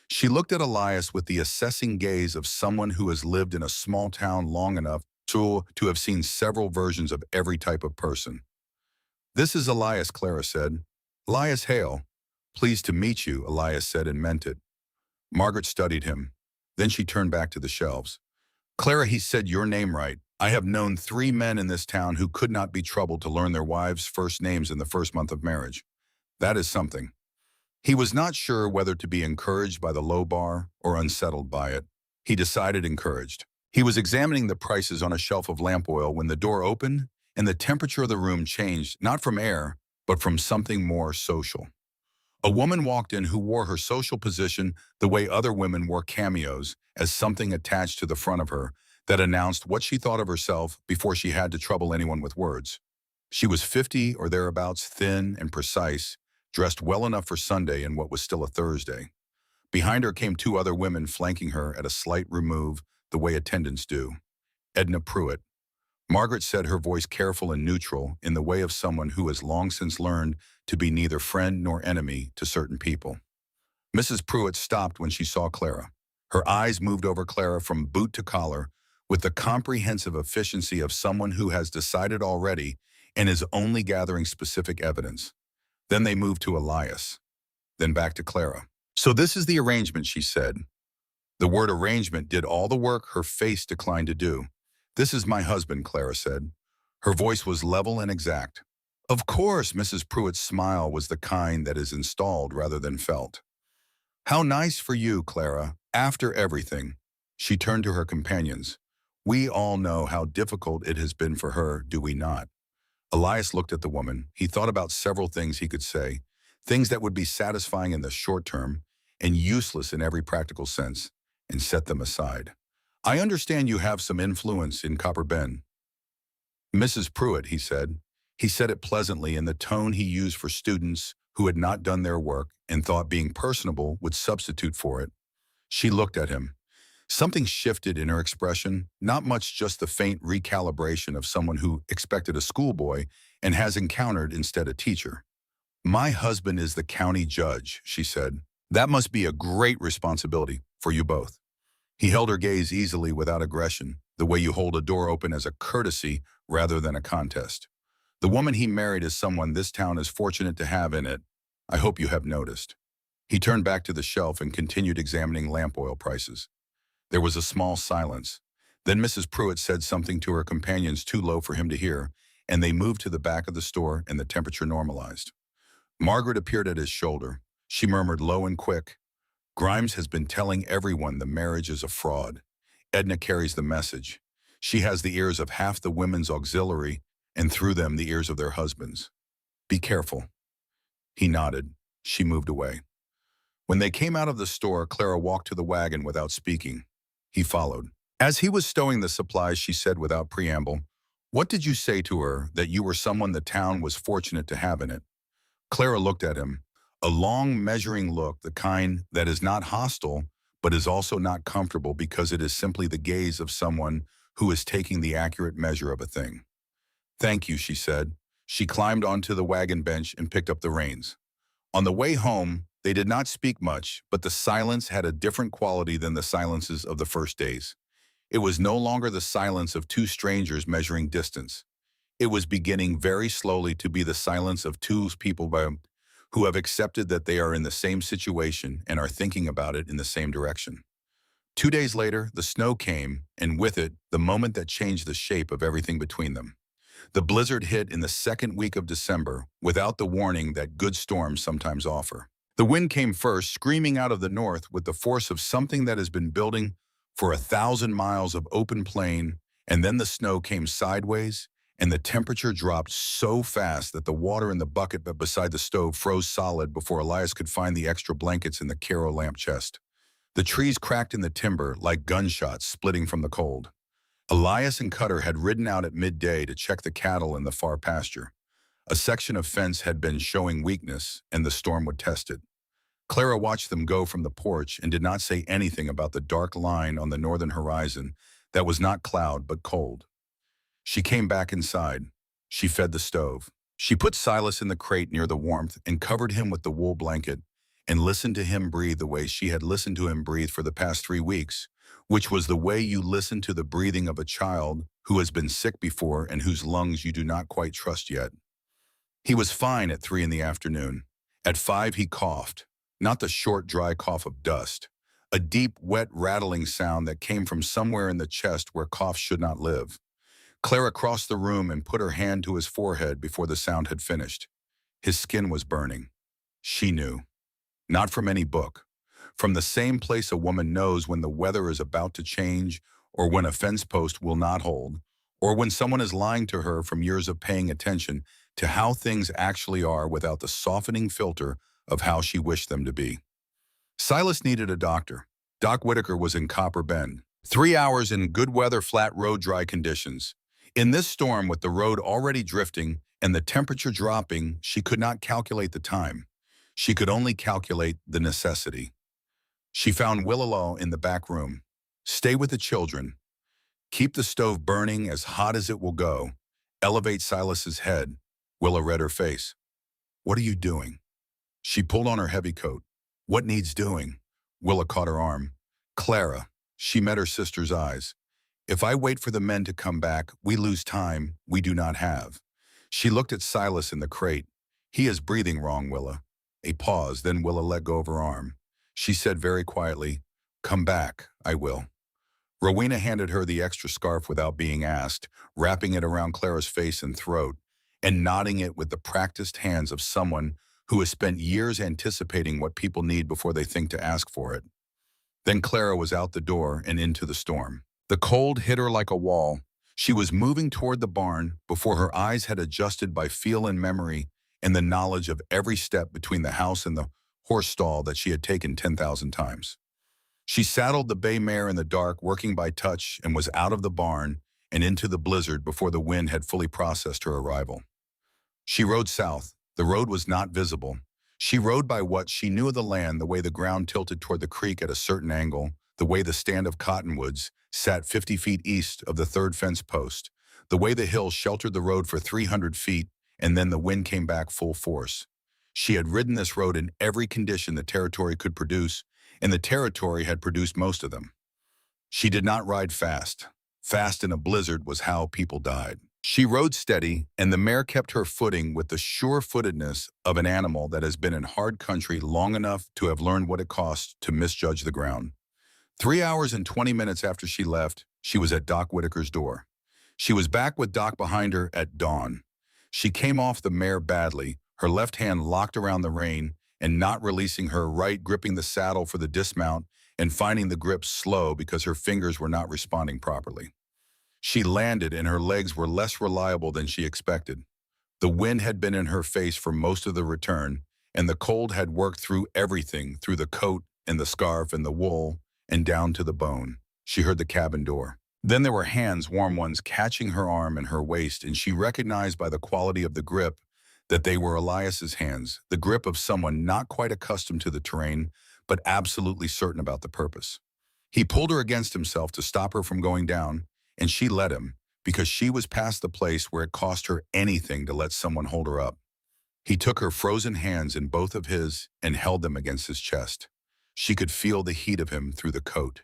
A: She looked at Elias with the assessing gaze of someone who has lived in a small town long enough to have seen several versions of every type of person. "This is Elias," Clara said. "Elias Hale." "Pleased to meet you," Elias said and meant it. Margaret studied him. Then she turned back to the shelves. "Clara, he said your name right. I have known 3 men in this town who could not be troubled to learn their wives' first names in the first month of marriage. That is something." He was not sure whether to be encouraged by the low bar or unsettled by it. He decided encouraged. He was examining the prices on a shelf of lamp oil when the door opened and the temperature of the room changed, not from air, but from something more social. A woman walked in who wore her social position the way other women wore cameos, as something attached to the front of her that announced what she thought of herself before she had to trouble anyone with words. She was 50 or thereabouts, thin and precise, dressed well enough for Sunday in what was still a Thursday. Behind her came 2 other women flanking her at a slight remove, the way attendants do. Edna Pruitt. Margaret said, her voice careful and neutral, in the way of someone who has long since learned to be neither friend nor enemy to certain people. Mrs. Pruitt stopped when she saw Clara. Her eyes moved over Clara from boot to collar with the comprehensive efficiency of someone who has decided already and is only gathering specific evidence. Then they moved to Elias, then back to Clara. "So this is the arrangement," she said. The word arrangement did all the work her face declined to do. "This is my husband," Clara said. Her voice was level and exact. "Of course," Mrs. Pruitt's smile was the kind that is installed rather than felt. "How nice for you, Clara, after everything." She turned to her companions. "We all know how difficult it has been for her, do we not?" Elias looked at the woman. He thought about several things he could say, things that would be satisfying in the short term and useless in every practical sense, and set them aside. "I understand you have some influence in Copper Bend." "Mrs. Pruitt," he said. He said it pleasantly in the tone he used for students who had not done their work and thought being personable would substitute for it. She looked at him. Something shifted in her expression, not much, just the faint recalibration of someone who expected a schoolboy and has encountered instead a teacher. "My husband is the county judge," she said. "That must be a great responsibility for you both." He held her gaze easily without aggression, the way you hold a door open as a courtesy rather than a contest. "The woman he married is someone this town is fortunate to have in it. I hope you have noticed." He turned back to the shelf and continued examining lamp oil prices. There was a small silence. Then Mrs. Pruitt said something to her companions too low for him to hear, and they moved to the back of the store and the temperature normalized. Margaret appeared at his shoulder. She murmured low and quick, "Grimes has been telling everyone the marriage is a fraud. Edna carries the message. She has the ears of half the women's auxiliary, and through them the ears of their husbands. Be careful." He nodded. She moved away. When they came out of the store, Clara walked to the wagon without speaking. He followed. As he was stowing the supplies, she said without preamble, "What did you say to her that you were someone the town was fortunate to have in it?" Clara looked at him, a long, measuring look, the kind that is not hostile, but is also not comfortable because it is simply the gaze of someone who is taking the accurate measure of a thing. "Thank you," she said. She climbed onto the wagon bench and picked up the reins. On the way home, they did not speak much, but the silence had a different quality than the silences of the first days. It was no longer the silence of 2 strangers measuring distance. It was beginning very slowly to be the silence of 2 people who have accepted that they are in the same situation and are thinking about it in the same direction. 2 days later, the snow came, and with it, the moment that changed the shape of everything between them. The blizzard hit in the second week of December, without the warning that good storms sometimes offer. The wind came first, screaming out of the north with the force of something that has been building for 1,000 miles of open plain, and then the snow came sideways, and the temperature dropped so fast that the water in the bucket beside the stove froze solid before Elias could find the extra blankets in the Caro lamp chest. The trees cracked in the timber like gunshots splitting from the cold. Elias and Cutter had ridden out at midday to check the cattle in the far pasture. A section of fence had been showing weakness, and the storm would test it. Clara watched them go from the porch and did not say anything about the dark line on the northern horizon that was not cloud but cold. She came back inside. She fed the stove. She put Silas in the crate near the warmth and covered him with the wool blanket and listened to him breathe the way she had listened to him breathe for the past 3 weeks, which was the way you listen to the breathing of a child who has been sick before and whose lungs you do not quite trust yet. He was fine at 3 in the afternoon. At 5 he coughed, not the short, dry cough of dust, a deep, wet, rattling sound that came from somewhere in the chest where coughs should not live. Clara crossed the room and put her hand to his forehead before the sound had finished. His skin was burning. She knew. Not from any book. From the same place a woman knows when the weather is about to change, or when a fence post will not hold, or when someone is lying to her from years of paying attention to how things actually are without the softening filter of how she wished them to be. Silas needed a doctor. Doc Whitaker was in Copper Bend. 3 hours in good weather, flat road, dry conditions. In this storm, with the road already drifting and the temperature dropping, she could not calculate the time. She could only calculate the necessity. She found Willalow in the back room. Stay with the children. Keep the stove burning as hot as it will go. Elevate Silas's head. Willa read her face. What are you doing? She pulled on her heavy coat. What needs doing? Willa caught her arm. Clara. She met her sister's eyes. If I wait for the men to come back, we lose time we do not have. She looked at Silas in the crate. He is breathing wrong, Willa. A pause, then Willa let go of her arm. She said very quietly, come back, I will. Rowena handed her the extra scarf without being asked, wrapping it around Clara's face and throat, and knotting it with the practiced hands of someone who has spent years anticipating what people need before they think to ask for it. Then Clara was out the door and into the storm. The cold hit her like a wall. She was moving toward the barn before her eyes had adjusted by feel and memory and the knowledge of every step between the house and the horse stall that she had taken 10,000 times. She saddled the bay mare in the dark, working by touch, and was out of the barn and into the blizzard before the wind had fully processed her arrival. She rode south. The road was not visible. She rode by what she knew of the land, the way the ground tilted toward the creek at a certain angle, the way the stand of cottonwoods sat 50 feet east of the third fence post, the way the hill sheltered the road for 300 feet, and then the wind came back full force. She had ridden this road in every condition the territory could produce, and the territory had produced most of them. She did not ride fast. Fast in a blizzard was how people died. She rode steady, and the mare kept her footing with the sure-footedness of an animal that has been in hard country long enough to have learned what it costs to misjudge the ground. 3 hours and 20 minutes after she left, she was at Doc Whitaker's door. She was back with Doc behind her at dawn. She came off the mare badly, her left hand locked around the rein and not releasing her right, gripping the saddle for the dismount and finding the grip slow because her fingers were not responding properly. She landed and her legs were less reliable than she expected. The wind had been in her face for most of the return, and the cold had worked through everything, through the coat and the scarf and the wool, and down to the bone. She heard the cabin door. Then there were hands, warm ones, catching her arm and her waist, and she recognized by the quality of the grip that they were Elias's hands, the grip of someone not quite accustomed to the terrain, but absolutely certain about the purpose. He pulled her against himself to stop her from going down, and she let him, because she was past the place where it cost her anything to let someone hold her up. He took her frozen hands in both of his and held them against his chest. She could feel the heat of him through the coat.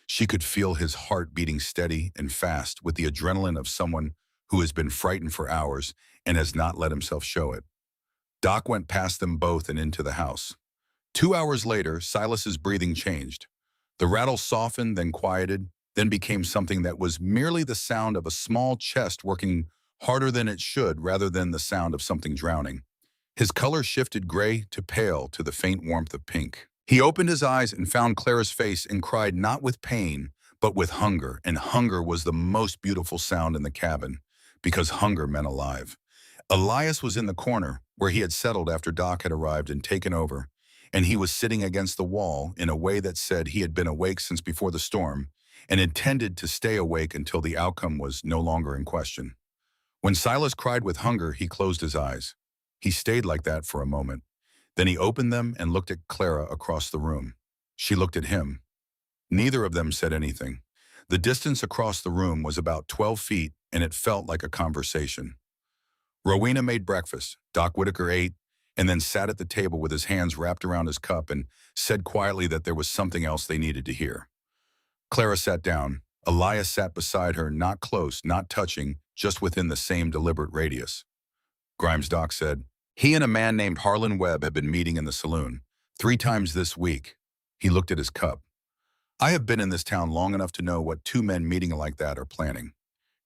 A: She could feel his heart beating steady and fast with the adrenaline of someone who has been frightened for hours and has not let himself show it. Doc went past them both and into the house. 2 hours later, Silas's breathing changed. The rattle softened, then quieted, then became something that was merely the sound of a small chest working harder than it should rather than the sound of something drowning. His color shifted gray to pale to the faint warmth of pink. He opened his eyes and found Clara's face and cried not with pain, but with hunger, and hunger was the most beautiful sound in the cabin, because hunger meant alive. Elias was in the corner, where he had settled after Doc had arrived and taken over, and he was sitting against the wall in a way that said he had been awake since before the storm and intended to stay awake until the outcome was no longer in question. When Silas cried with hunger, he closed his eyes. He stayed like that for a moment. Then he opened them and looked at Clara across the room. She looked at him. Neither of them said anything. The distance across the room was about 12 feet, and it felt like a conversation. Rowena made breakfast. Doc Whitaker ate, and then sat at the table with his hands wrapped around his cup and said quietly that there was something else they needed to hear. Clara sat down. Elias sat beside her, not close, not touching, just within the same deliberate radius. Grimes Doc said, he and a man named Harlan Webb have been meeting in the saloon 3 times this week. He looked at his cup. I have been in this town long enough to know what 2 men meeting like that are planning.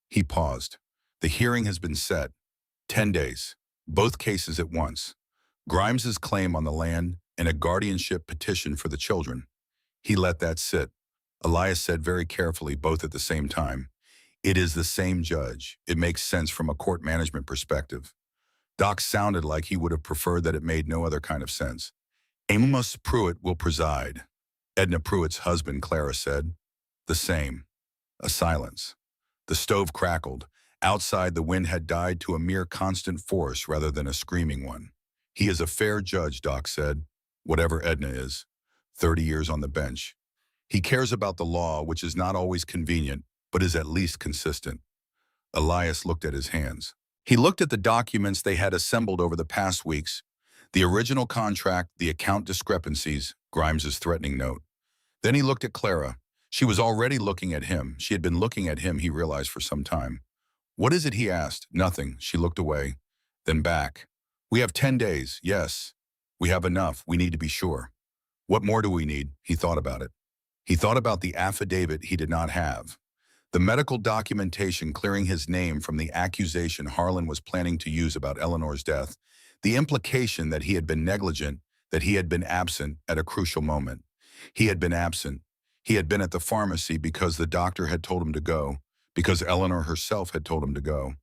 A: He paused. The hearing has been set. 10 days. Both cases at once. Grimes's claim on the land and a guardianship petition for the children. He let that sit. Elias said very carefully, both at the same time, it is the same judge. It makes sense from a court management perspective. Doc sounded like he would have preferred that it made no other kind of sense. Amos Pruitt will preside. Edna Pruitt's husband, Clara said. The same. A silence. The stove crackled. Outside, the wind had died to a mere constant force rather than a screaming one. He is a fair judge, Doc said, whatever Edna is. 30 years on the bench. He cares about the law, which is not always convenient, but is at least consistent. Elias looked at his hands. He looked at the documents they had assembled over the past weeks, the original contract, the account discrepancies, Grimes's threatening note. Then he looked at Clara. She was already looking at him. She had been looking at him, he realized, for some time. What is it, he asked. Nothing. She looked away, then back. We have 10 days, yes. We have enough. We need to be sure. What more do we need? He thought about it. He thought about the affidavit he did not have. The medical documentation clearing his name from the accusation Harlan was planning to use about Eleanor's death, the implication that he had been negligent, that he had been absent at a crucial moment. He had been absent. He had been at the pharmacy because the doctor had told him to go, because Eleanor herself had told him to go.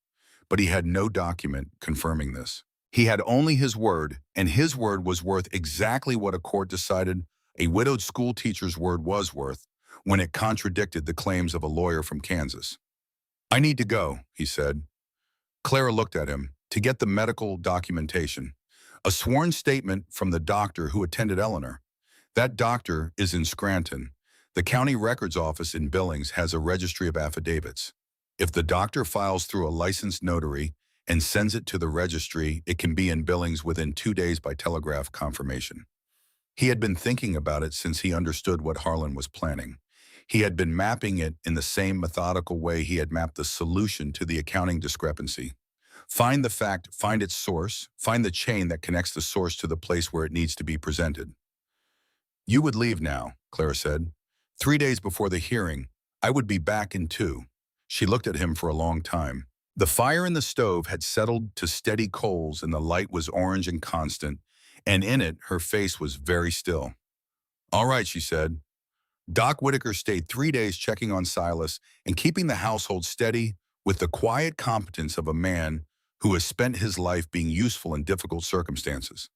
A: But he had no document confirming this. He had only his word, and his word was worth exactly what a court decided a widowed school teacher's word was worth when it contradicted the claims of a lawyer from Kansas. I need to go, he said. Clara looked at him to get the medical documentation, a sworn statement from the doctor who attended Eleanor. That doctor is in Scranton. The county records office in Billings has a registry of affidavits. If the doctor files through a licensed notary and sends it to the registry, it can be in Billings within 2 days by telegraph confirmation. He had been thinking about it since he understood what Harlan was planning. He had been mapping it in the same methodical way he had mapped the solution to the accounting discrepancy. Find the fact, find its source, find the chain that connects the source to the place where it needs to be presented. You would leave now, Clara said. 3 days before the hearing, I would be back in 2. She looked at him for a long time. The fire in the stove had settled to steady coals and the light was orange and constant, and in it her face was very still. All right, she said. Doc Whitaker stayed 3 days checking on Silas and keeping the household steady with the quiet competence of a man who has spent his life being useful in difficult circumstances.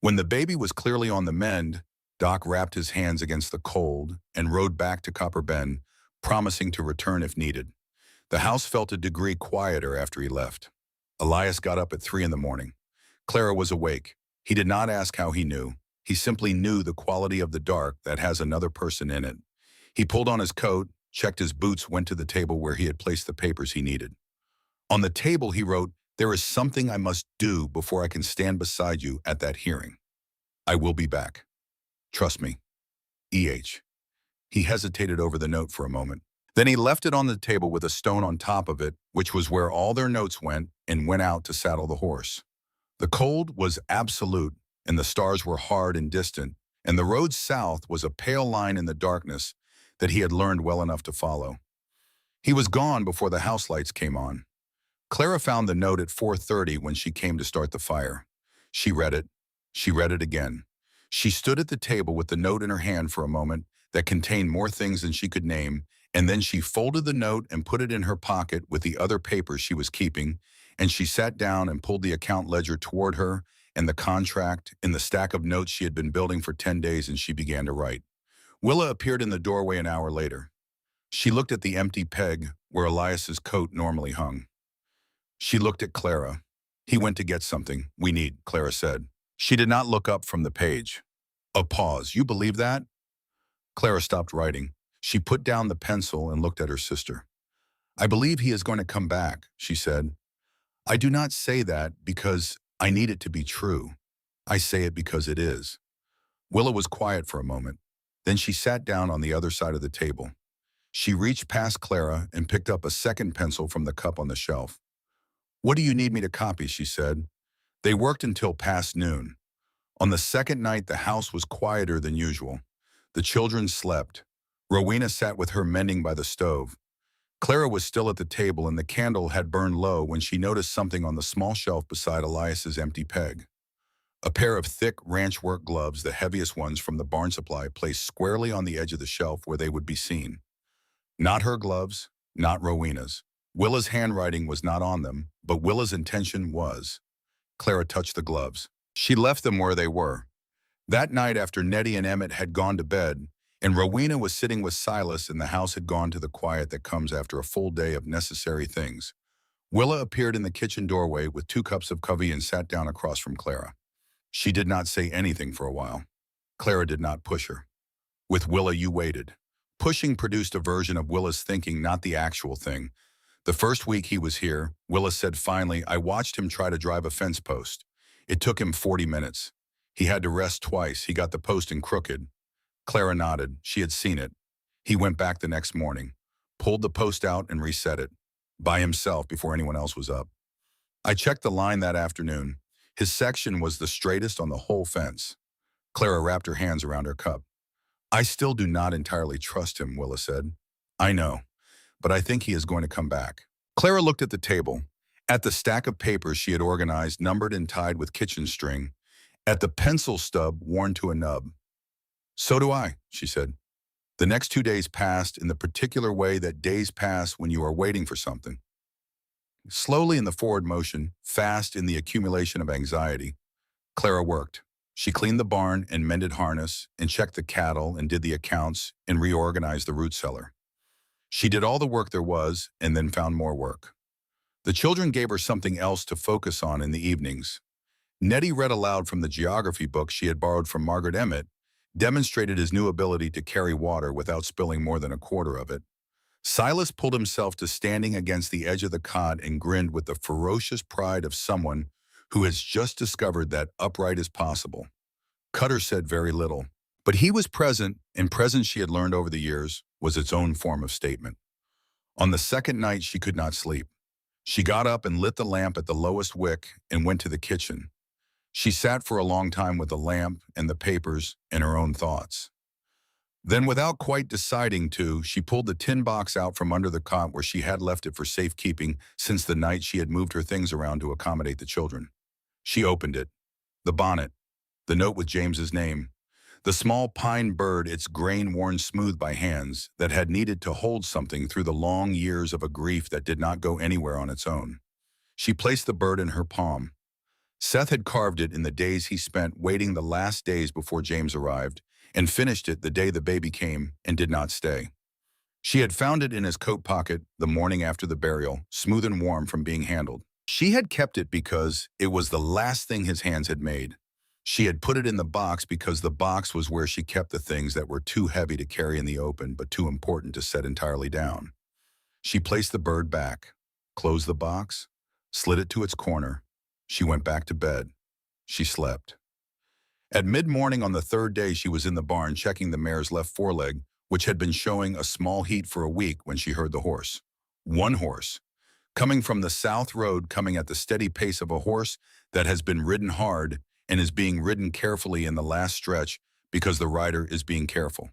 A: When the baby was clearly on the mend, Doc wrapped his hands against the cold and rode back to Copper Bend, promising to return if needed. The house felt a degree quieter after he left. Elias got up at 3 in the morning. Clara was awake. He did not ask how he knew. He simply knew the quality of the dark that has another person in it. He pulled on his coat, checked his boots, went to the table where he had placed the papers he needed. On the table, he wrote, "There is something I must do before I can stand beside you at that hearing. I will be back. Trust me. E.H." He hesitated over the note for a moment. Then he left it on the table with a stone on top of it, which was where all their notes went, and went out to saddle the horse. The cold was absolute, and the stars were hard and distant, and the road south was a pale line in the darkness that he had learned well enough to follow. He was gone before the house lights came on. Clara found the note at 4:30 when she came to start the fire. She read it. She read it again. She stood at the table with the note in her hand for a moment that contained more things than she could name, and then she folded the note and put it in her pocket with the other papers she was keeping, and she sat down and pulled the account ledger toward her and the contract in the stack of notes she had been building for 10 days, and she began to write. Willa appeared in the doorway an hour later. She looked at the empty peg where Elias's coat normally hung. She looked at Clara. He went to get something. We need, Clara said. She did not look up from the page. A pause. You believe that? Clara stopped writing. She put down the pencil and looked at her sister. I believe he is going to come back, she said. I do not say that because I need it to be true. I say it because it is. Willa was quiet for a moment. Then she sat down on the other side of the table. She reached past Clara and picked up a second pencil from the cup on the shelf. What do you need me to copy, she said. They worked until past noon. On the second night, the house was quieter than usual. The children slept. Rowena sat with her mending by the stove. Clara was still at the table and the candle had burned low when she noticed something on the small shelf beside Elias's empty peg. A pair of thick ranch work gloves, the heaviest ones from the barn supply, placed squarely on the edge of the shelf where they would be seen. Not her gloves, not Rowena's. Willa's handwriting was not on them, but Willa's intention was. Clara touched the gloves. She left them where they were. That night after Nettie and Emmett had gone to bed, and Rowena was sitting with Silas and the house had gone to the quiet that comes after a full day of necessary things, Willa appeared in the kitchen doorway with 2 cups of coffee and sat down across from Clara. She did not say anything for a while. Clara did not push her. With Willa you waited. Pushing produced a version of Willa's thinking, not the actual thing. The first week he was here, Willa said finally, I watched him try to drive a fence post. It took him 40 minutes. He had to rest twice. He got the post in crooked. Clara nodded. She had seen it. He went back the next morning, pulled the post out and reset it, by himself before anyone else was up. I checked the line that afternoon. His section was the straightest on the whole fence. Clara wrapped her hands around her cup. I still do not entirely trust him, Willa said. I know, but I think he is going to come back. Clara looked at the table, at the stack of papers she had organized, numbered and tied with kitchen string, at the pencil stub worn to a nub. So do I, she said. The next 2 days passed in the particular way that days pass when you are waiting for something. Slowly in the forward motion, fast in the accumulation of anxiety, Clara worked. She cleaned the barn and mended harness and checked the cattle and did the accounts and reorganized the root cellar. She did all the work there was and then found more work. The children gave her something else to focus on in the evenings. Nettie read aloud from the geography book she had borrowed from Margaret Emmett, demonstrated his new ability to carry water without spilling more than a quarter of it. Silas pulled himself to standing against the edge of the cot and grinned with the ferocious pride of someone who has just discovered that upright is possible. Cutter said very little, but he was present, and presence she had learned over the years was its own form of statement. On the second night, she could not sleep. She got up and lit the lamp at the lowest wick and went to the kitchen. She sat for a long time with the lamp and the papers and her own thoughts. Then, without quite deciding to, she pulled the tin box out from under the cot where she had left it for safekeeping since the night she had moved her things around to accommodate the children. She opened it. The bonnet, the note with James's name, the small pine bird, its grain worn smooth by hands that had needed to hold something through the long years of a grief that did not go anywhere on its own. She placed the bird in her palm. Seth had carved it in the days he spent waiting the last days before James arrived, and finished it the day the baby came and did not stay. She had found it in his coat pocket the morning after the burial, smooth and warm from being handled. She had kept it because it was the last thing his hands had made. She had put it in the box because the box was where she kept the things that were too heavy to carry in the open but too important to set entirely down. She placed the bird back, closed the box, slid it to its corner. She went back to bed. She slept. At mid-morning on the third day, she was in the barn checking the mare's left foreleg, which had been showing a small heat for a week when she heard the horse. One horse. Coming from the south road, coming at the steady pace of a horse that has been ridden hard and is being ridden carefully in the last stretch because the rider is being careful.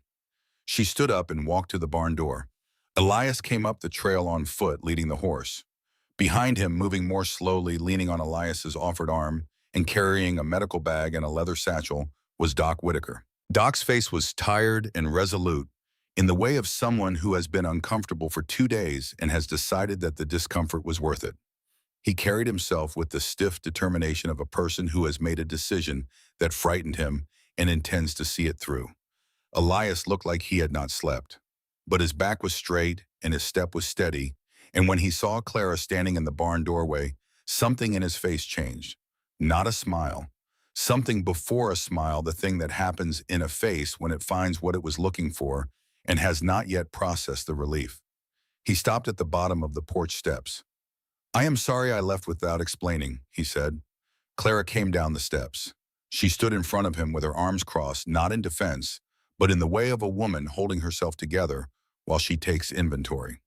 A: She stood up and walked to the barn door. Elias came up the trail on foot, leading the horse. Behind him, moving more slowly, leaning on Elias's offered arm and carrying a medical bag and a leather satchel, was Doc Whitaker. Doc's face was tired and resolute, in the way of someone who has been uncomfortable for 2 days and has decided that the discomfort was worth it. He carried himself with the stiff determination of a person who has made a decision that frightened him and intends to see it through. Elias looked like he had not slept, but his back was straight and his step was steady, and when he saw Clara standing in the barn doorway, something in his face changed. Not a smile. Something before a smile, the thing that happens in a face when it finds what it was looking for and has not yet processed the relief. He stopped at the bottom of the porch steps. "I am sorry I left without explaining," he said. Clara came down the steps. She stood in front of him with her arms crossed, not in defense, but in the way of a woman holding herself together while she takes inventory.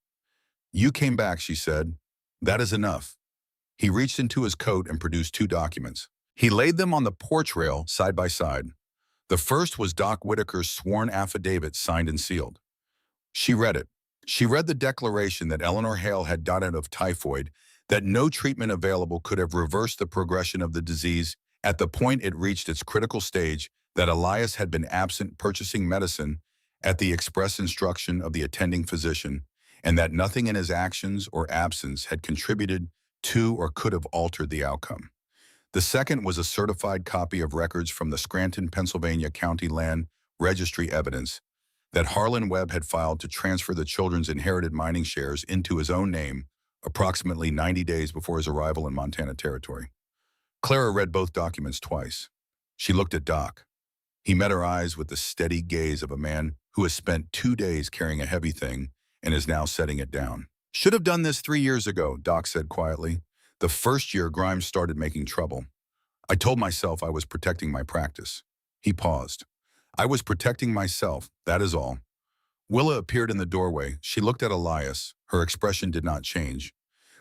A: "You came back," she said. "That is enough." He reached into his coat and produced 2 documents. He laid them on the porch rail side by side. The first was Doc Whitaker's sworn affidavit, signed and sealed. She read it. She read the declaration that Eleanor Hale had died of typhoid, that no treatment available could have reversed the progression of the disease at the point it reached its critical stage, that Elias had been absent purchasing medicine at the express instruction of the attending physician, and that nothing in his actions or absence had contributed to or could have altered the outcome. The second was a certified copy of records from the Scranton, Pennsylvania County Land Registry evidence that Harlan Webb had filed to transfer the children's inherited mining shares into his own name approximately 90 days before his arrival in Montana Territory. Clara read both documents twice. She looked at Doc. He met her eyes with the steady gaze of a man who has spent 2 days carrying a heavy thing and is now setting it down. "Should have done this 3 years ago," Doc said quietly. "The first year Grimes started making trouble. I told myself I was protecting my practice." He paused. "I was protecting myself, that is all." Willa appeared in the doorway. She looked at Elias. Her expression did not change.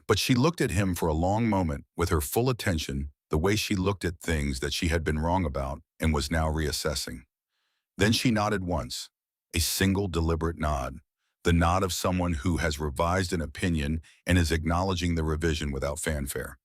A: But she looked at him for a long moment with her full attention, the way she looked at things that she had been wrong about and was now reassessing. Then she nodded once, a single deliberate nod, the nod of someone who has revised an opinion and is acknowledging the revision without fanfare.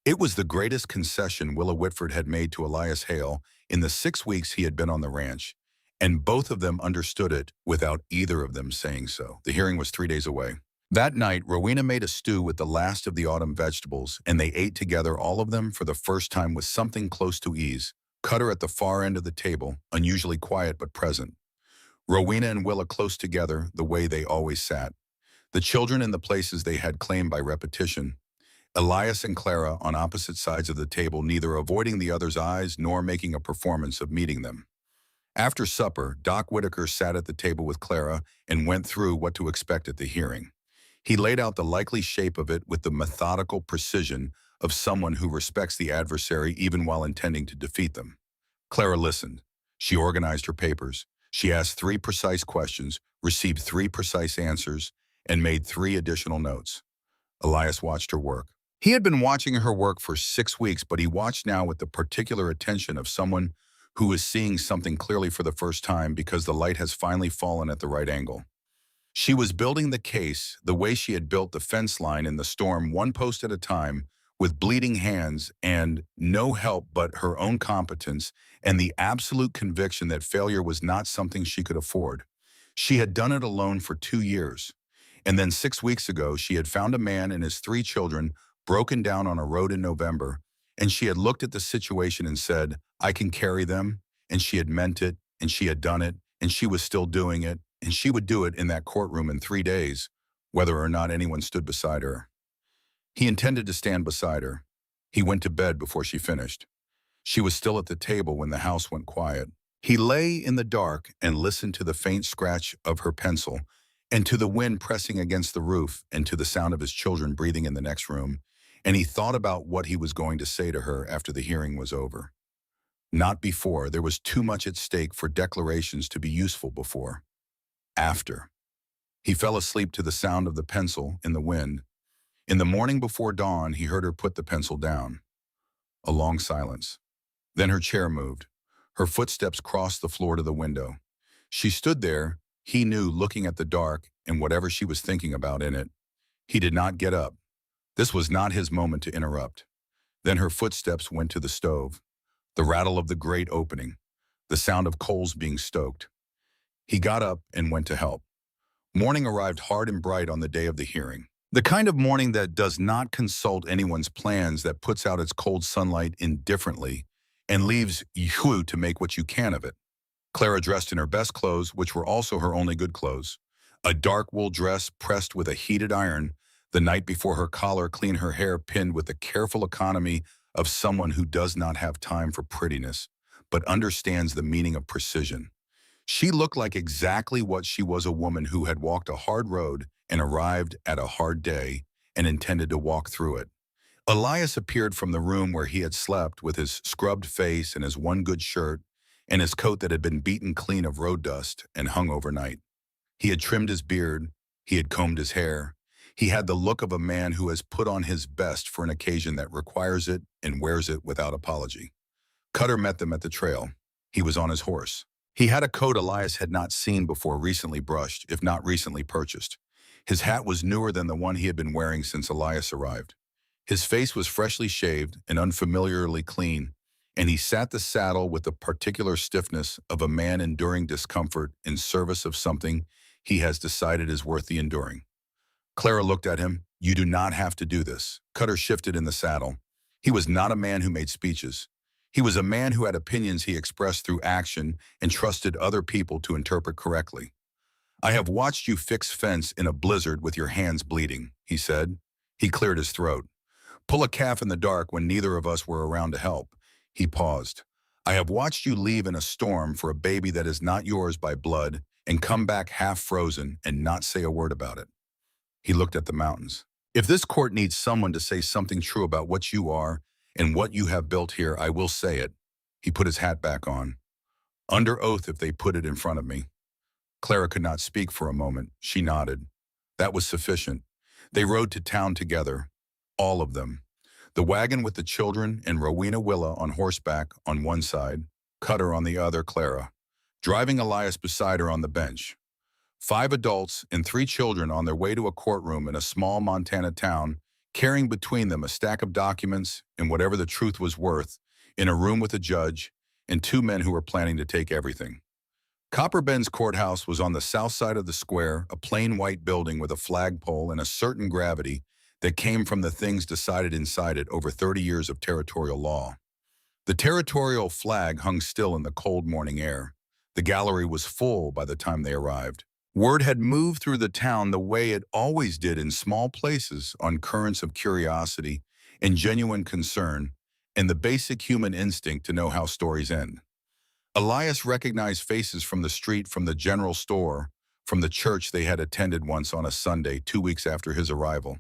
A: It was the greatest concession Willa Whitford had made to Elias Hale in the 6 weeks he had been on the ranch, and both of them understood it without either of them saying so. The hearing was 3 days away. That night, Rowena made a stew with the last of the autumn vegetables, and they ate together, all of them, for the first time with something close to ease. Cutter at the far end of the table, unusually quiet but present. Rowena and Willa close together, the way they always sat. The children in the places they had claimed by repetition. Elias and Clara on opposite sides of the table, neither avoiding the other's eyes nor making a performance of meeting them. After supper, Doc Whitaker sat at the table with Clara and went through what to expect at the hearing. He laid out the likely shape of it with the methodical precision of someone who respects the adversary even while intending to defeat them. Clara listened. She organized her papers. She asked 3 precise questions, received 3 precise answers, and made 3 additional notes. Elias watched her work. He had been watching her work for 6 weeks, but he watched now with the particular attention of someone who is seeing something clearly for the first time because the light has finally fallen at the right angle. She was building the case the way she had built the fence line in the storm, one post at a time, with bleeding hands and no help but her own competence and the absolute conviction that failure was not something she could afford. She had done it alone for 2 years. And then 6 weeks ago, she had found a man and his 3 children broken down on a road in November, and she had looked at the situation and said, "I can carry them," and she had meant it, and she had done it, and she was still doing it, and she would do it in that courtroom in 3 days, whether or not anyone stood beside her. He intended to stand beside her. He went to bed before she finished. She was still at the table when the house went quiet. He lay in the dark and listened to the faint scratch of her pencil, and to the wind pressing against the roof, and to the sound of his children breathing in the next room, and he thought about what he was going to say to her after the hearing was over. Not before. There was too much at stake for declarations to be useful before. After. He fell asleep to the sound of the pencil in the wind. In the morning before dawn, he heard her put the pencil down. A long silence. Then her chair moved. Her footsteps crossed the floor to the window. She stood there, he knew, looking at the dark and whatever she was thinking about in it. He did not get up. This was not his moment to interrupt. Then her footsteps went to the stove. The rattle of the grate opening. The sound of coals being stoked. He got up and went to help. Morning arrived hard and bright on the day of the hearing. The kind of morning that does not consult anyone's plans, that puts out its cold sunlight indifferently and leaves you to make what you can of it. Clara, dressed in her best clothes, which were also her only good clothes, a dark wool dress pressed with a heated iron, the night before her collar clean, her hair pinned with the careful economy of someone who does not have time for prettiness, but understands the meaning of precision. She looked like exactly what she was, a woman who had walked a hard road and arrived at a hard day and intended to walk through it. Elias appeared from the room where he had slept with his scrubbed face and his one good shirt and his coat that had been beaten clean of road dust and hung overnight. He had trimmed his beard. He had combed his hair. He had the look of a man who has put on his best for an occasion that requires it and wears it without apology. Cutter met them at the trail. He was on his horse. He had a coat Elias had not seen before, recently brushed, if not recently purchased. His hat was newer than the one he had been wearing since Elias arrived. His face was freshly shaved and unfamiliarly clean, and he sat the saddle with the particular stiffness of a man enduring discomfort in service of something he has decided is worth the enduring. Clara looked at him. "You do not have to do this." Cutter shifted in the saddle. He was not a man who made speeches. He was a man who had opinions he expressed through action and trusted other people to interpret correctly. "I have watched you fix fence in a blizzard with your hands bleeding," he said. He cleared his throat. "Pull a calf in the dark when neither of us were around to help." He paused. "I have watched you leave in a storm for a baby that is not yours by blood and come back half frozen and not say a word about it." He looked at the mountains. "If this court needs someone to say something true about what you are and what you have built here, I will say it." He put his hat back on. "Under oath if they put it in front of me." Clara could not speak for a moment. She nodded. That was sufficient. They rode to town together. All of them. The wagon with the children and Rowena Willa on horseback on one side, Cutter on the other, Clara, driving Elias beside her on the bench. 5 adults and 3 children on their way to a courtroom in a small Montana town, carrying between them a stack of documents and whatever the truth was worth, in a room with a judge and 2 men who were planning to take everything. Copper Bend's courthouse was on the south side of the square, a plain white building with a flagpole and a certain gravity that came from the things decided inside it over 30 years of territorial law. The territorial flag hung still in the cold morning air. The gallery was full by the time they arrived. Word had moved through the town the way it always did in small places, on currents of curiosity and genuine concern, and the basic human instinct to know how stories end. Elias recognized faces from the street, from the general store, from the church they had attended once on a Sunday 2 weeks after his arrival.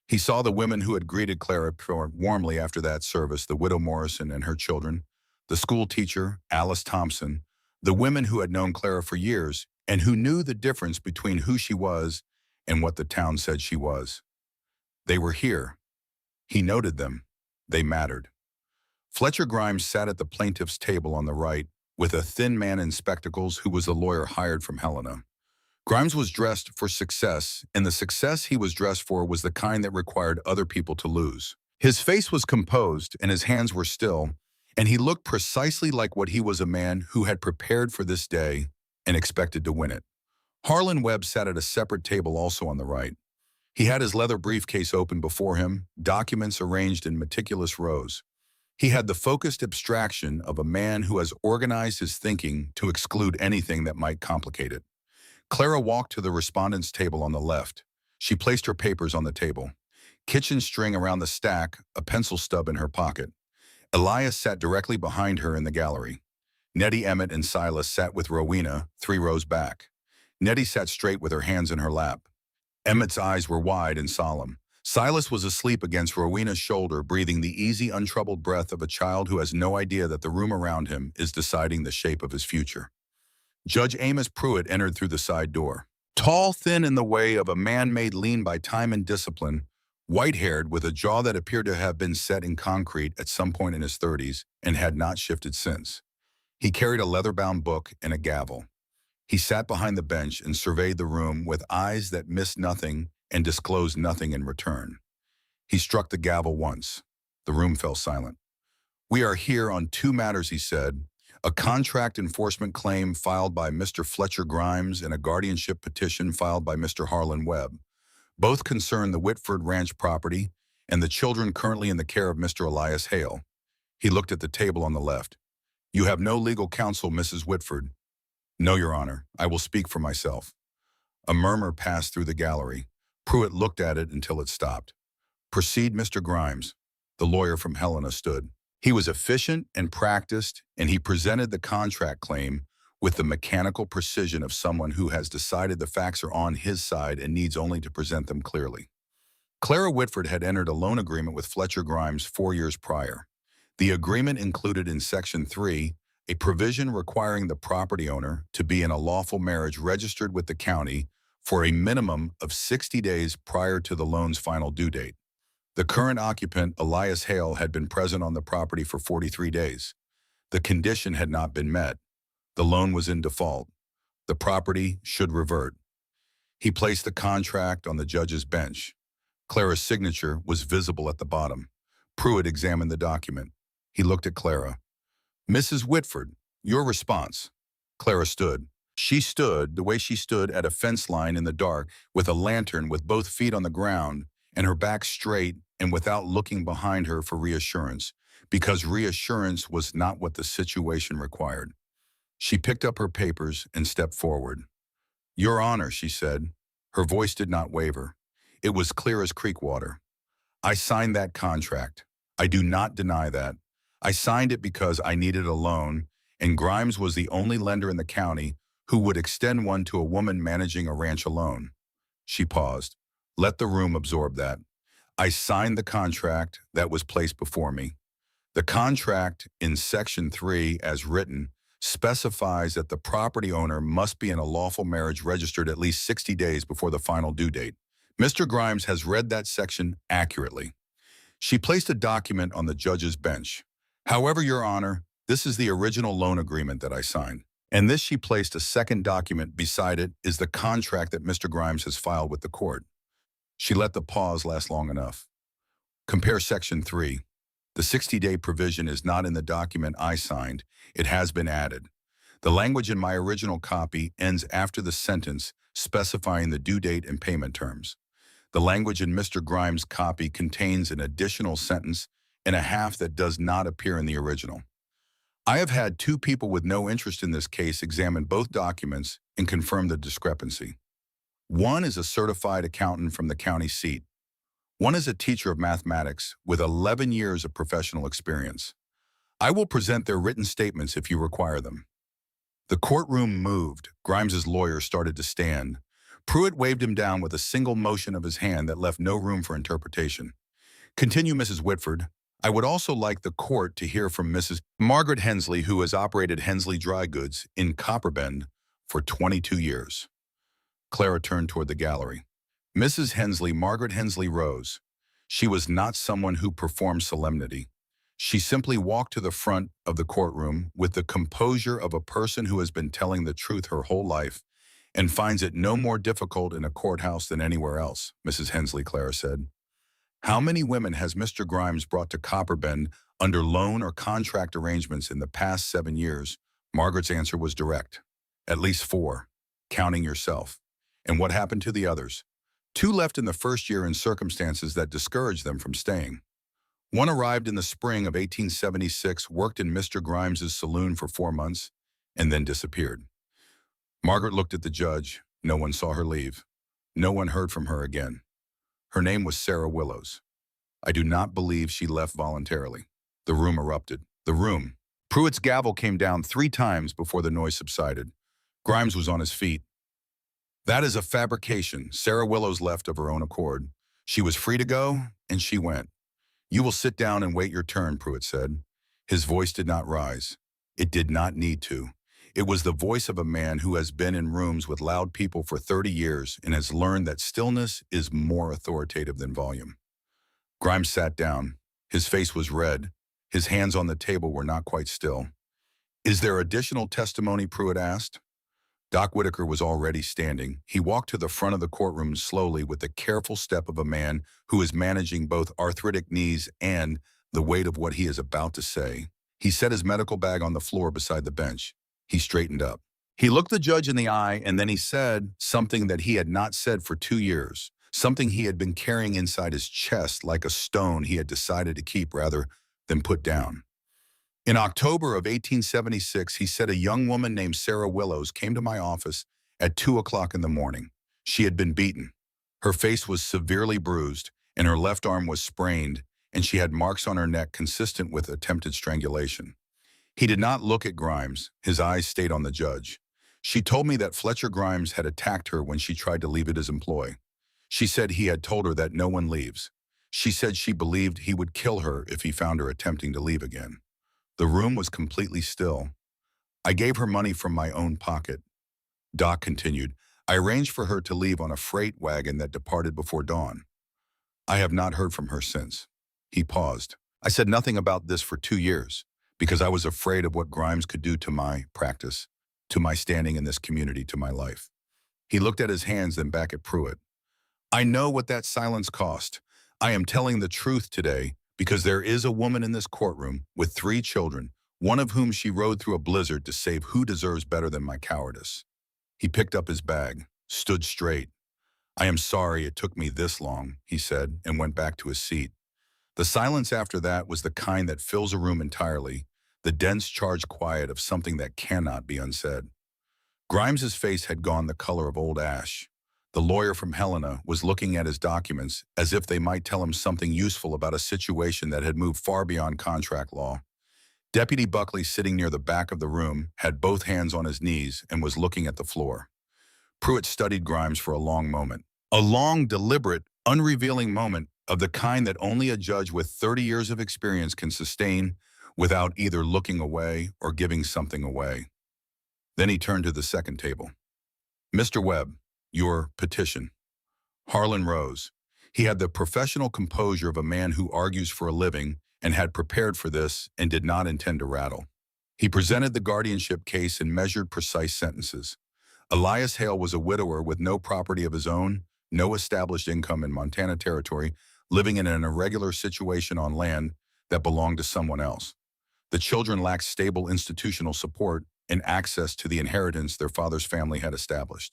A: He saw the women who had greeted Clara warmly after that service, the widow Morrison and her children, the school teacher, Alice Thompson, the women who had known Clara for years and who knew the difference between who she was and what the town said she was. They were here. He noted them. They mattered. Fletcher Grimes sat at the plaintiff's table on the right, with a thin man in spectacles who was the lawyer hired from Helena. Grimes was dressed for success, and the success he was dressed for was the kind that required other people to lose. His face was composed, and his hands were still, and he looked precisely like what he was, a man who had prepared for this day and expected to win it. Harlan Webb sat at a separate table also on the right. He had his leather briefcase open before him, documents arranged in meticulous rows. He had the focused abstraction of a man who has organized his thinking to exclude anything that might complicate it. Clara walked to the respondent's table on the left. She placed her papers on the table. Kitchen string around the stack, a pencil stub in her pocket. Elias sat directly behind her in the gallery. Nettie, Emmett, and Silas sat with Rowena, 3 rows back. Nettie sat straight with her hands in her lap. Emmett's eyes were wide and solemn. Silas was asleep against Rowena's shoulder, breathing the easy, untroubled breath of a child who has no idea that the room around him is deciding the shape of his future. Judge Amos Pruitt entered through the side door. Tall, thin, in the way of a man made lean by time and discipline, white-haired with a jaw that appeared to have been set in concrete at some point in his 30s and had not shifted since. He carried a leather-bound book and a gavel. He sat behind the bench and surveyed the room with eyes that missed nothing and disclosed nothing in return. He struck the gavel once. The room fell silent. "We are here on two matters," he said. "A contract enforcement claim filed by Mr. Fletcher Grimes and a guardianship petition filed by Mr. Harlan Webb. Both concern the Whitford Ranch property and the children currently in the care of Mr. Elias Hale." He looked at the table on the left. "You have no legal counsel, Mrs. Whitford." "No, Your Honor. I will speak for myself." A murmur passed through the gallery. Pruitt looked at it until it stopped. "Proceed, Mr. Grimes." The lawyer from Helena stood. He was efficient and practiced, and he presented the contract claim with the mechanical precision of someone who has decided the facts are on his side and needs only to present them clearly. Clara Whitford had entered a loan agreement with Fletcher Grimes 4 years prior. The agreement included in Section 3 a provision requiring the property owner to be in a lawful marriage registered with the county for a minimum of 60 days prior to the loan's final due date. The current occupant, Elias Hale, had been present on the property for 43 days. The condition had not been met. The loan was in default. The property should revert. He placed the contract on the judge's bench. Clara's signature was visible at the bottom. Pruitt examined the document. He looked at Clara. "Mrs. Whitford, your response." Clara stood. She stood the way she stood at a fence line in the dark with a lantern with both feet on the ground and her back straight and without looking behind her for reassurance, because reassurance was not what the situation required. She picked up her papers and stepped forward. "Your Honor," she said. Her voice did not waver. It was clear as creek water. "I signed that contract. I do not deny that. I signed it because I needed a loan, and Grimes was the only lender in the county who would extend one to a woman managing a ranch alone." She paused. "Let the room absorb that. I signed the contract that was placed before me. The contract in Section 3, as written, specifies that the property owner must be in a lawful marriage registered at least 60 days before the final due date. Mr. Grimes has read that section accurately." She placed a document on the judge's bench. "However, Your Honor, this is the original loan agreement that I signed. And this," she placed a second document beside it, "is the contract that Mr. Grimes has filed with the court." She let the pause last long enough. "Compare Section 3. The 60-day provision is not in the document I signed. It has been added. The language in my original copy ends after the sentence specifying the due date and payment terms. The language in Mr. Grimes' copy contains an additional sentence and a half that does not appear in the original. I have had 2 people with no interest in this case examine both documents and confirm the discrepancy. One is a certified accountant from the county seat. One is a teacher of mathematics with 11 years of professional experience. I will present their written statements if you require them." The courtroom moved. Grimes's lawyer started to stand. Pruitt waved him down with a single motion of his hand that left no room for interpretation. "Continue, Mrs. Whitford. I would also like the court to hear from Mrs. Margaret Hensley, who has operated Hensley Dry Goods in Copperbend for 22 years. Clara turned toward the gallery. Mrs. Hensley, Margaret Hensley, rose. She was not someone who performed solemnity. She simply walked to the front of the courtroom with the composure of a person who has been telling the truth her whole life and finds it no more difficult in a courthouse than anywhere else. "Mrs. Hensley," Clara said, "how many women has Mr. Grimes brought to Copperbend under loan or contract arrangements in the past 7 years?" Margaret's answer was direct. "At least 4, counting yourself." "And what happened to the others?" "2 left in the first year in circumstances that discouraged them from staying. One arrived in the spring of 1876, worked in Mr. Grimes's saloon for 4 months, and then disappeared." Margaret looked at the judge. No one saw her leave. No one heard from her again. Her name was Sarah Willows. "I do not believe she left voluntarily." The room erupted. The room. Pruitt's gavel came down 3 times before the noise subsided. Grimes was on his feet. "That is a fabrication. Sarah Willows left of her own accord. She was free to go, and she went." "You will sit down and wait your turn," Pruitt said. His voice did not rise. It did not need to. It was the voice of a man who has been in rooms with loud people for 30 years and has learned that stillness is more authoritative than volume. Grimes sat down. His face was red. His hands on the table were not quite still. Is there additional testimony, Pruitt asked. Doc Whitaker was already standing. He walked to the front of the courtroom slowly with the careful step of a man who is managing both arthritic knees and the weight of what he is about to say. He set his medical bag on the floor beside the bench. He straightened up. He looked the judge in the eye, and then he said something that he had not said for 2 years, something he had been carrying inside his chest like a stone he had decided to keep rather than put down. In October of 1876, he said a young woman named Sarah Willows came to my office at 2 o'clock in the morning. She had been beaten. Her face was severely bruised, and her left arm was sprained, and she had marks on her neck consistent with attempted strangulation. He did not look at Grimes. His eyes stayed on the judge. She told me that Fletcher Grimes had attacked her when she tried to leave at his employ. She said he had told her that no one leaves. She said she believed he would kill her if he found her attempting to leave again. The room was completely still. I gave her money from my own pocket. Doc continued, I arranged for her to leave on a freight wagon that departed before dawn. I have not heard from her since. He paused. I said nothing about this for 2 years because I was afraid of what Grimes could do to my practice, to my standing in this community, to my life. He looked at his hands, then back at Pruitt. I know what that silence cost. I am telling the truth today because there is a woman in this courtroom with 3 children, one of whom she rode through a blizzard to save. Who deserves better than my cowardice? He picked up his bag, stood straight. I am sorry it took me this long, he said, and went back to his seat. The silence after that was the kind that fills a room entirely, the dense charged quiet of something that cannot be unsaid. Grimes's face had gone the color of old ash. The lawyer from Helena was looking at his documents as if they might tell him something useful about a situation that had moved far beyond contract law. Deputy Buckley, sitting near the back of the room, had both hands on his knees and was looking at the floor. Pruitt studied Grimes for a long moment. A long, deliberate, unrevealing moment of the kind that only a judge with 30 years of experience can sustain without either looking away or giving something away. Then he turned to the second table. Mr. Webb, your petition. Harlan rose. He had the professional composure of a man who argues for a living and had prepared for this and did not intend to rattle. He presented the guardianship case in measured, precise sentences. Elias Hale was a widower with no property of his own, no established income in Montana Territory, living in an irregular situation on land that belonged to someone else. The children lacked stable institutional support and access to the inheritance their father's family had established.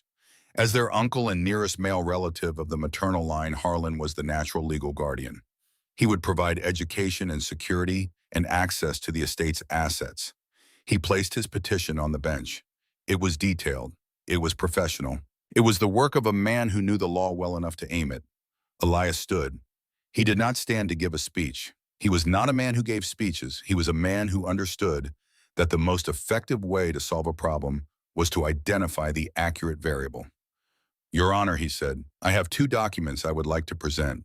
A: As their uncle and nearest male relative of the maternal line, Harlan was the natural legal guardian. He would provide education and security and access to the estate's assets. He placed his petition on the bench. It was detailed. It was professional. It was the work of a man who knew the law well enough to aim it. Elias stood. He did not stand to give a speech. He was not a man who gave speeches. He was a man who understood that the most effective way to solve a problem was to identify the accurate variable. Your Honor, he said, I have 2 documents I would like to present.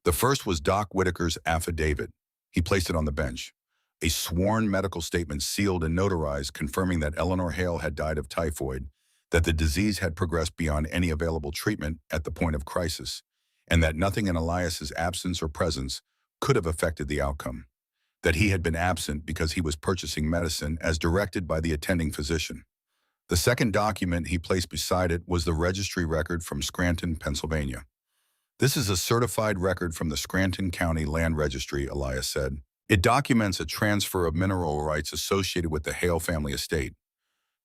A: The first was Doc Whitaker's affidavit. He placed it on the bench. A sworn medical statement sealed and notarized confirming that Eleanor Hale had died of typhoid, that the disease had progressed beyond any available treatment at the point of crisis, and that nothing in Elias's absence or presence could have affected the outcome, that he had been absent because he was purchasing medicine as directed by the attending physician. The second document he placed beside it was the registry record from Scranton, Pennsylvania. This is a certified record from the Scranton County Land Registry, Elias said. It documents a transfer of mineral rights associated with the Hale family estate.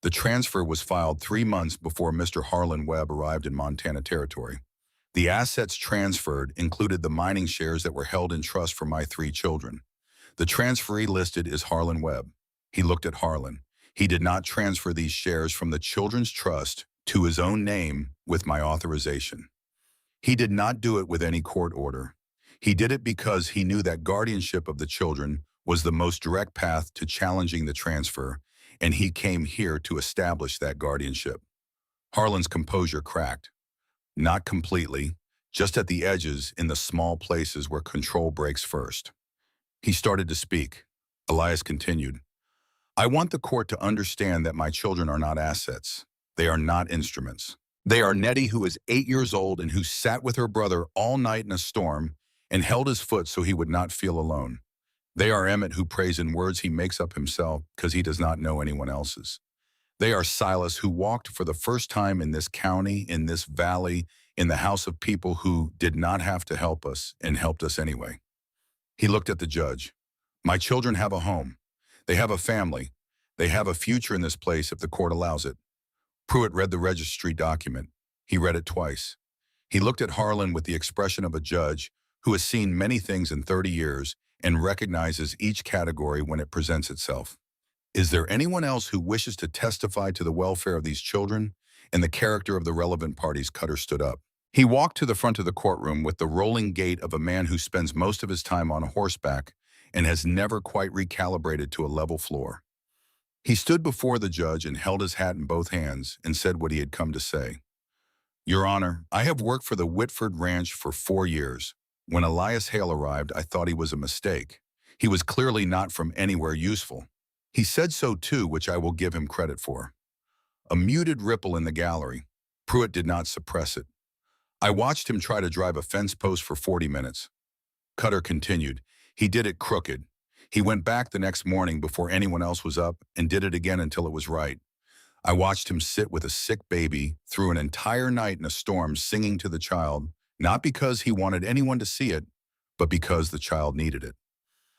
A: The transfer was filed 3 months before Mr. Harlan Webb arrived in Montana Territory. The assets transferred included the mining shares that were held in trust for my 3 children. The transferee listed is Harlan Webb. He looked at Harlan. He did not transfer these shares from the children's trust to his own name with my authorization. He did not do it with any court order. He did it because he knew that guardianship of the children was the most direct path to challenging the transfer, and he came here to establish that guardianship. Harlan's composure cracked. Not completely, just at the edges in the small places where control breaks first. He started to speak. Elias continued. I want the court to understand that my children are not assets. They are not instruments. They are Nettie, who is 8 years old and who sat with her brother all night in a storm and held his foot so he would not feel alone. They are Emmett, who prays in words he makes up himself because he does not know anyone else's. They are Silas, who walked for the first time in this county, in this valley, in the house of people who did not have to help us and helped us anyway. He looked at the judge. My children have a home. They have a family. They have a future in this place if the court allows it. Pruitt read the registry document. He read it twice. He looked at Harlan with the expression of a judge who has seen many things in 30 years and recognizes each category when it presents itself. Is there anyone else who wishes to testify to the welfare of these children and the character of the relevant parties? Cutter stood up. He walked to the front of the courtroom with the rolling gait of a man who spends most of his time on horseback and has never quite recalibrated to a level floor. He stood before the judge and held his hat in both hands and said what he had come to say. Your Honor, I have worked for the Whitford Ranch for 4 years. When Elias Hale arrived, I thought he was a mistake. He was clearly not from anywhere useful. He said so too, which I will give him credit for. A muted ripple in the gallery. Pruitt did not suppress it. I watched him try to drive a fence post for 40 minutes. Cutter continued. He did it crooked. He went back the next morning before anyone else was up and did it again until it was right. I watched him sit with a sick baby through an entire night in a storm singing to the child, not because he wanted anyone to see it, but because the child needed it.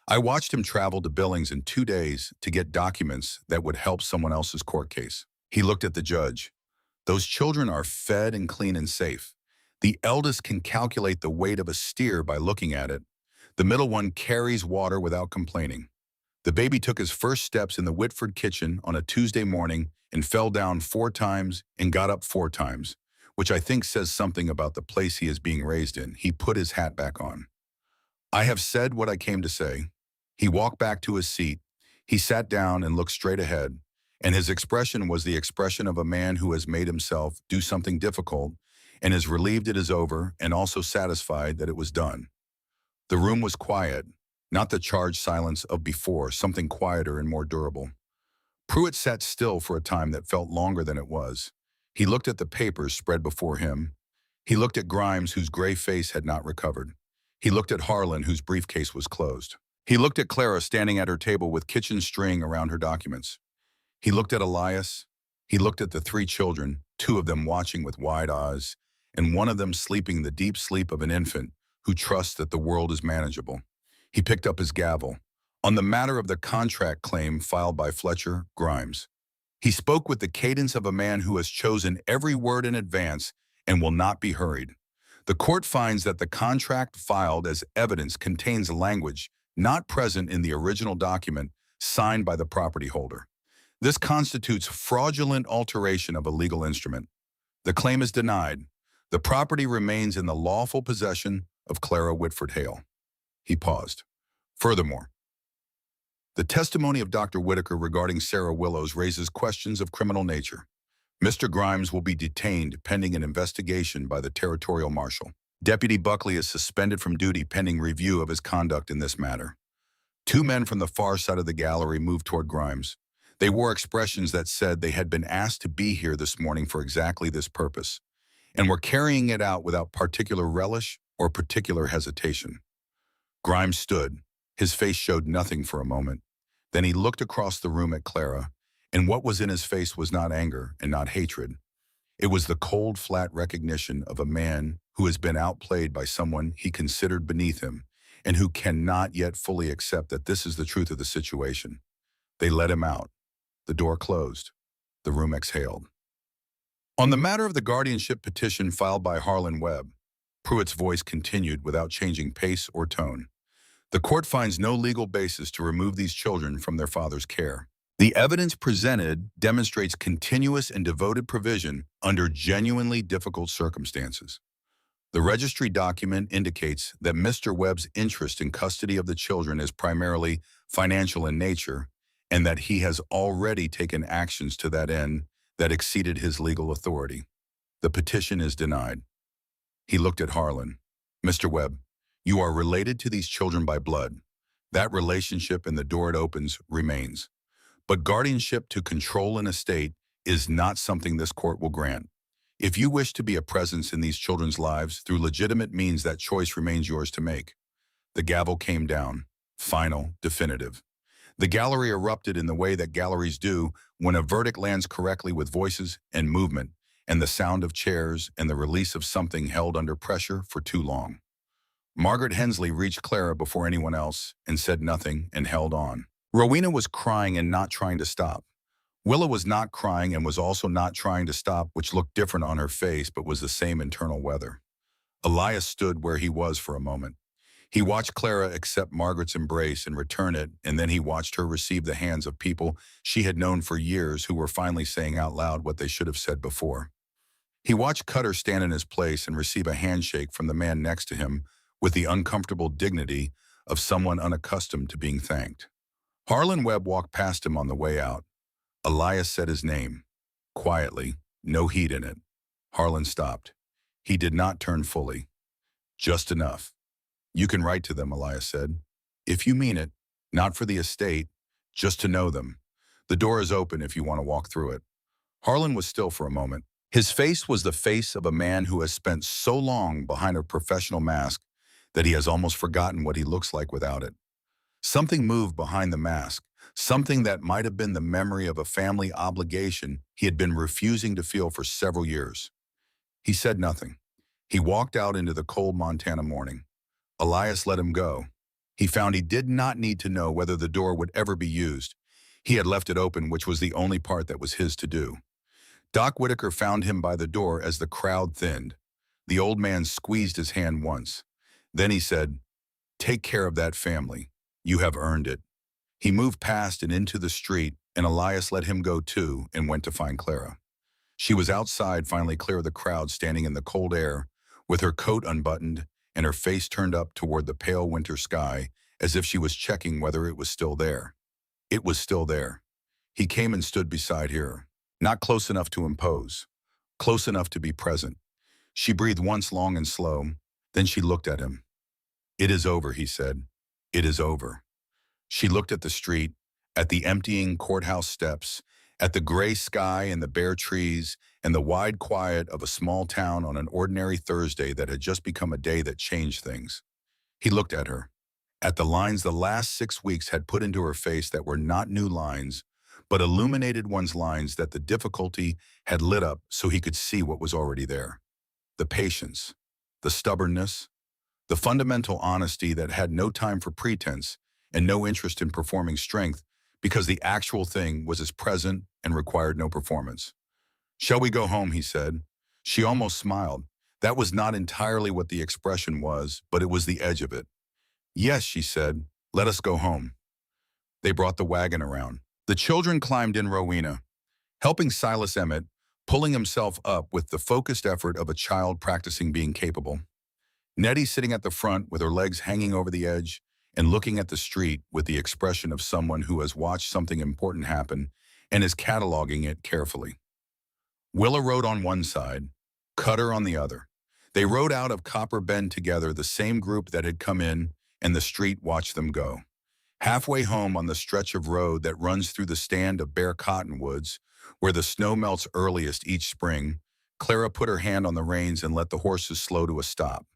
A: I watched him travel to Billings in 2 days to get documents that would help someone else's court case. He looked at the judge. Those children are fed and clean and safe. The eldest can calculate the weight of a steer by looking at it. The middle one carries water without complaining. The baby took his first steps in the Whitford kitchen on a Tuesday morning and fell down 4 times and got up 4 times, which I think says something about the place he is being raised in. He put his hat back on. I have said what I came to say. He walked back to his seat. He sat down and looked straight ahead, and his expression was the expression of a man who has made himself do something difficult and is relieved it is over and also satisfied that it was done. The room was quiet, not the charged silence of before, something quieter and more durable. Pruitt sat still for a time that felt longer than it was. He looked at the papers spread before him. He looked at Grimes, whose gray face had not recovered. He looked at Harlan, whose briefcase was closed. He looked at Clara standing at her table with kitchen string around her documents. He looked at Elias. He looked at the 3 children, 2 of them watching with wide eyes, and one of them sleeping the deep sleep of an infant who trusts that the world is manageable. He picked up his gavel. On the matter of the contract claim filed by Fletcher Grimes, he spoke with the cadence of a man who has chosen every word in advance and will not be hurried. The court finds that the contract filed as evidence contains language not present in the original document signed by the property holder. This constitutes fraudulent alteration of a legal instrument. The claim is denied. The property remains in the lawful possession of Clara Whitford Hale. He paused. Furthermore, the testimony of Dr. Whitaker regarding Sarah Willows raises questions of criminal nature. Mr. Grimes will be detained pending an investigation by the territorial marshal. Deputy Buckley is suspended from duty pending review of his conduct in this matter. 2 men from the far side of the gallery moved toward Grimes. They wore expressions that said they had been asked to be here this morning for exactly this purpose, and were carrying it out without particular relish or particular hesitation. Grimes stood. His face showed nothing for a moment. Then he looked across the room at Clara, and what was in his face was not anger and not hatred. It was the cold, flat recognition of a man who has been outplayed by someone he considered beneath him and who cannot yet fully accept that this is the truth of the situation. They let him out. The door closed. The room exhaled. On the matter of the guardianship petition filed by Harlan Webb, Pruitt's voice continued without changing pace or tone. The court finds no legal basis to remove these children from their father's care. The evidence presented demonstrates continuous and devoted provision under genuinely difficult circumstances. The registry document indicates that Mr. Webb's interest in custody of the children is primarily financial in nature, and that he has already taken actions to that end that exceeded his legal authority. The petition is denied. He looked at Harlan. Mr. Webb, you are related to these children by blood. That relationship and the door it opens remains. But guardianship to control an estate is not something this court will grant. If you wish to be a presence in these children's lives through legitimate means, that choice remains yours to make. The gavel came down. Final, definitive. The gallery erupted in the way that galleries do when a verdict lands correctly, with voices and movement and the sound of chairs and the release of something held under pressure for too long. Margaret Hensley reached Clara before anyone else and said nothing and held on. Rowena was crying and not trying to stop. Willa was not crying and was also not trying to stop, which looked different on her face but was the same internal weather. Elias stood where he was for a moment. He watched Clara accept Margaret's embrace and return it, and then he watched her receive the hands of people she had known for years who were finally saying out loud what they should have said before. He watched Cutter stand in his place and receive a handshake from the man next to him with the uncomfortable dignity of someone unaccustomed to being thanked. Harlan Webb walked past him on the way out. Elias said his name. Quietly, no heat in it. Harlan stopped. He did not turn fully. Just enough. You can write to them, Elias said. If you mean it, not for the estate, just to know them. The door is open if you want to walk through it. Harlan was still for a moment. His face was the face of a man who has spent so long behind a professional mask that he has almost forgotten what he looks like without it. Something moved behind the mask, something that might have been the memory of a family obligation he had been refusing to feel for several years. He said nothing. He walked out into the cold Montana morning. Elias let him go. He found he did not need to know whether the door would ever be used. He had left it open, which was the only part that was his to do. Doc Whitaker found him by the door as the crowd thinned. The old man squeezed his hand once. Then he said, "Take care of that family. You have earned it." He moved past and into the street, and Elias let him go too and went to find Clara. She was outside, finally clear of the crowd, standing in the cold air, with her coat unbuttoned and her face turned up toward the pale winter sky, as if she was checking whether it was still there. It was still there. He came and stood beside her, not close enough to impose, close enough to be present. She breathed once long and slow, then she looked at him. "It is over," he said. "It is over." She looked at the street, at the emptying courthouse steps, at the gray sky and the bare trees, and the wide quiet of a small town on an ordinary Thursday that had just become a day that changed things. He looked at her, at the lines the last 6 weeks had put into her face that were not new lines, but illuminated ones, lines that the difficulty had lit up so he could see what was already there. The patience, the stubbornness, the fundamental honesty that had no time for pretense and no interest in performing strength, because the actual thing was as present and required no performance. "Shall we go home?" he said. She almost smiled. That was not entirely what the expression was, but it was the edge of it. "Yes," she said, "let us go home." They brought the wagon around. The children climbed in, Rowena, helping Silas Emmett, pulling himself up with the focused effort of a child practicing being capable. Nettie sitting at the front with her legs hanging over the edge and looking at the street with the expression of someone who has watched something important happen and is cataloging it carefully. Willa rode on one side, Cutter on the other. They rode out of Copper Bend together, the same group that had come in, and the street watched them go. Halfway home on the stretch of road that runs through the stand of bare cottonwoods, where the snow melts earliest each spring, Clara put her hand on the reins and let the horses slow to a stop.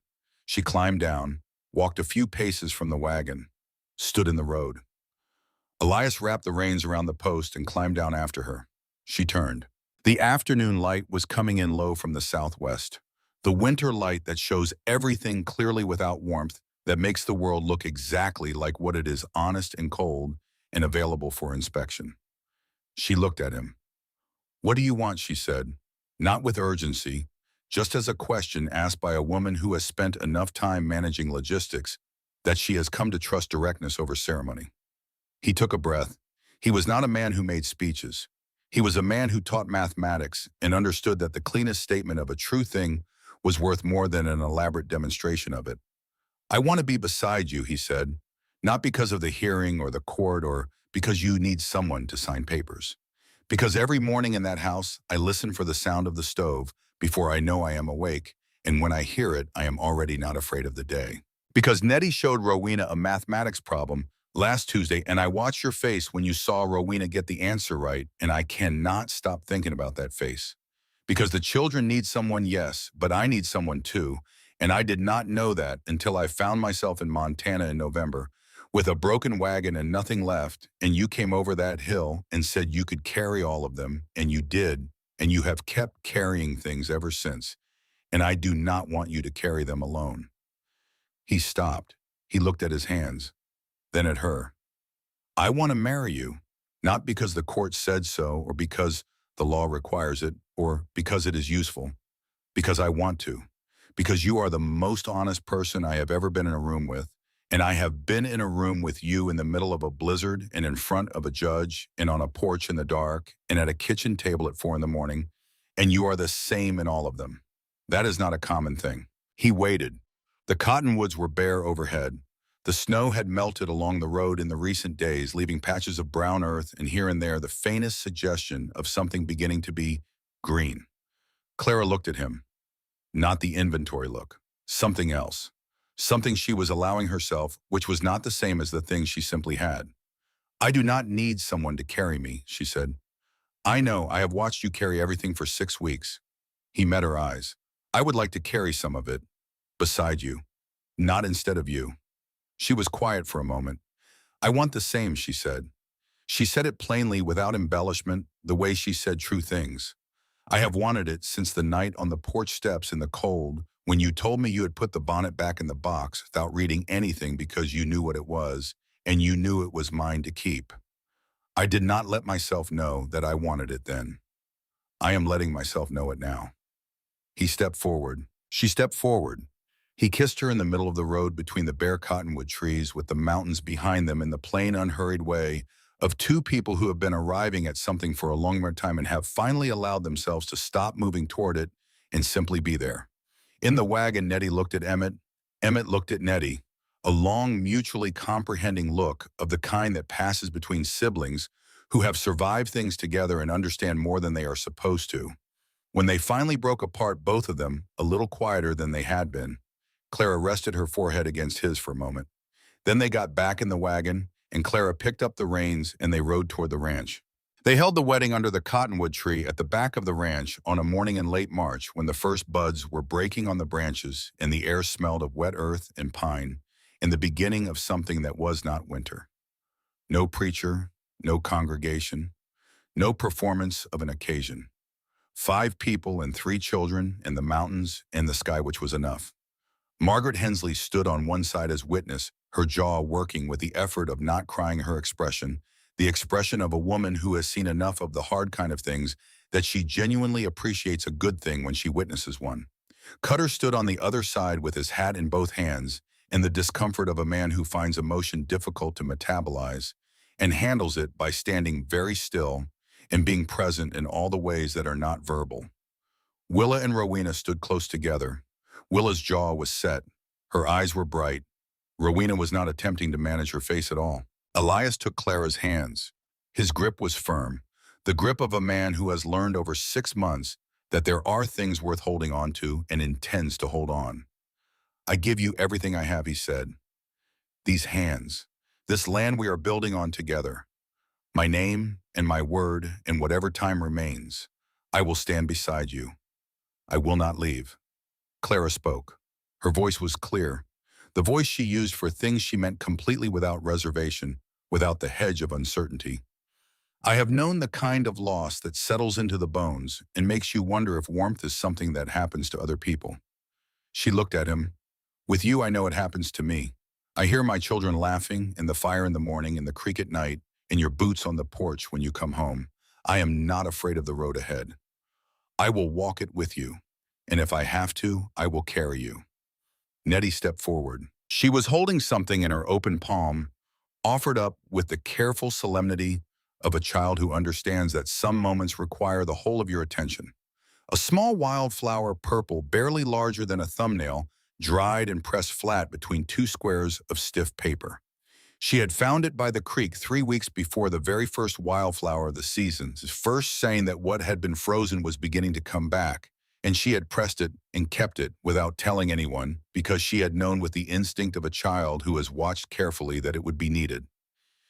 A: She climbed down, walked a few paces from the wagon, stood in the road. Elias wrapped the reins around the post and climbed down after her. She turned. The afternoon light was coming in low from the southwest, the winter light that shows everything clearly without warmth, that makes the world look exactly like what it is, honest and cold and available for inspection. She looked at him. "What do you want?" she said, not with urgency, just as a question asked by a woman who has spent enough time managing logistics that she has come to trust directness over ceremony. He took a breath. He was not a man who made speeches. He was a man who taught mathematics and understood that the cleanest statement of a true thing was worth more than an elaborate demonstration of it. "I want to be beside you," he said, "not because of the hearing or the court or because you need someone to sign papers. Because every morning in that house, I listen for the sound of the stove before I know I am awake, and when I hear it, I am already not afraid of the day. Because Nettie showed Rowena a mathematics problem last Tuesday, and I watched your face when you saw Rowena get the answer right, and I cannot stop thinking about that face. Because the children need someone, yes, but I need someone too. And I did not know that until I found myself in Montana in November with a broken wagon and nothing left, and you came over that hill and said you could carry all of them, and you did, and you have kept carrying things ever since, and I do not want you to carry them alone. He stopped. He looked at his hands, then at her. I want to marry you, not because the court said so or because the law requires it or because it is useful, because I want to, because you are the most honest person I have ever been in a room with, and I have been in a room with you in the middle of a blizzard and in front of a judge and on a porch in the dark and at a kitchen table at 4 in the morning, and you are the same in all of them. That is not a common thing. He waited. The cottonwoods were bare overhead. The snow had melted along the road in the recent days, leaving patches of brown earth and here and there the faintest suggestion of something beginning to be green. Clara looked at him. Not the inventory look. Something else. Something she was allowing herself, which was not the same as the thing she simply had. I do not need someone to carry me, she said. I know, I have watched you carry everything for 6 weeks. He met her eyes. I would like to carry some of it. Beside you. Not instead of you. She was quiet for a moment. I want the same, she said. She said it plainly without embellishment, the way she said true things. I have wanted it since the night on the porch steps in the cold when you told me you had put the bonnet back in the box without reading anything because you knew what it was, and you knew it was mine to keep. I did not let myself know that I wanted it then. I am letting myself know it now. He stepped forward. She stepped forward. He kissed her in the middle of the road between the bare cottonwood trees with the mountains behind them in the plain, unhurried way of two people who have been arriving at something for a longer time and have finally allowed themselves to stop moving toward it and simply be there. In the wagon, Nettie looked at Emmett. Emmett looked at Nettie. A long, mutually comprehending look of the kind that passes between siblings who have survived things together and understand more than they are supposed to. When they finally broke apart, both of them, a little quieter than they had been, Clara rested her forehead against his for a moment. Then they got back in the wagon, and Clara picked up the reins and they rode toward the ranch. They held the wedding under the cottonwood tree at the back of the ranch on a morning in late March when the first buds were breaking on the branches and the air smelled of wet earth and pine, and the beginning of something that was not winter. No preacher, no congregation, no performance of an occasion. 5 people and 3 children and the mountains and the sky, which was enough. Margaret Hensley stood on one side as witness, her jaw working with the effort of not crying her expression, the expression of a woman who has seen enough of the hard kind of things that she genuinely appreciates a good thing when she witnesses one. Cutter stood on the other side with his hat in both hands, and the discomfort of a man who finds emotion difficult to metabolize, and handles it by standing very still and being present in all the ways that are not verbal. Willa and Rowena stood close together. Willa's jaw was set. Her eyes were bright. Rowena was not attempting to manage her face at all. Elias took Clara's hands. His grip was firm, the grip of a man who has learned over 6 months that there are things worth holding on to and intends to hold on. I give you everything I have, he said. These hands, this land we are building on together. My name and my word and whatever time remains, I will stand beside you. I will not leave. Clara spoke. Her voice was clear, the voice she used for things she meant completely without reservation, without the hedge of uncertainty. I have known the kind of loss that settles into the bones and makes you wonder if warmth is something that happens to other people. She looked at him. With you, I know it happens to me. I hear my children laughing and the fire in the morning and the creak at night and your boots on the porch when you come home. I am not afraid of the road ahead. I will walk it with you, and if I have to, I will carry you. Nettie stepped forward. She was holding something in her open palm, offered up with the careful solemnity of a child who understands that some moments require the whole of your attention. A small wildflower, purple, barely larger than a thumbnail, dried and pressed flat between 2 squares of stiff paper. She had found it by the creek 3 weeks before the very first wildflower of the season, first saying that what had been frozen was beginning to come back, and she had pressed it and kept it without telling anyone because she had known with the instinct of a child who has watched carefully that it would be needed.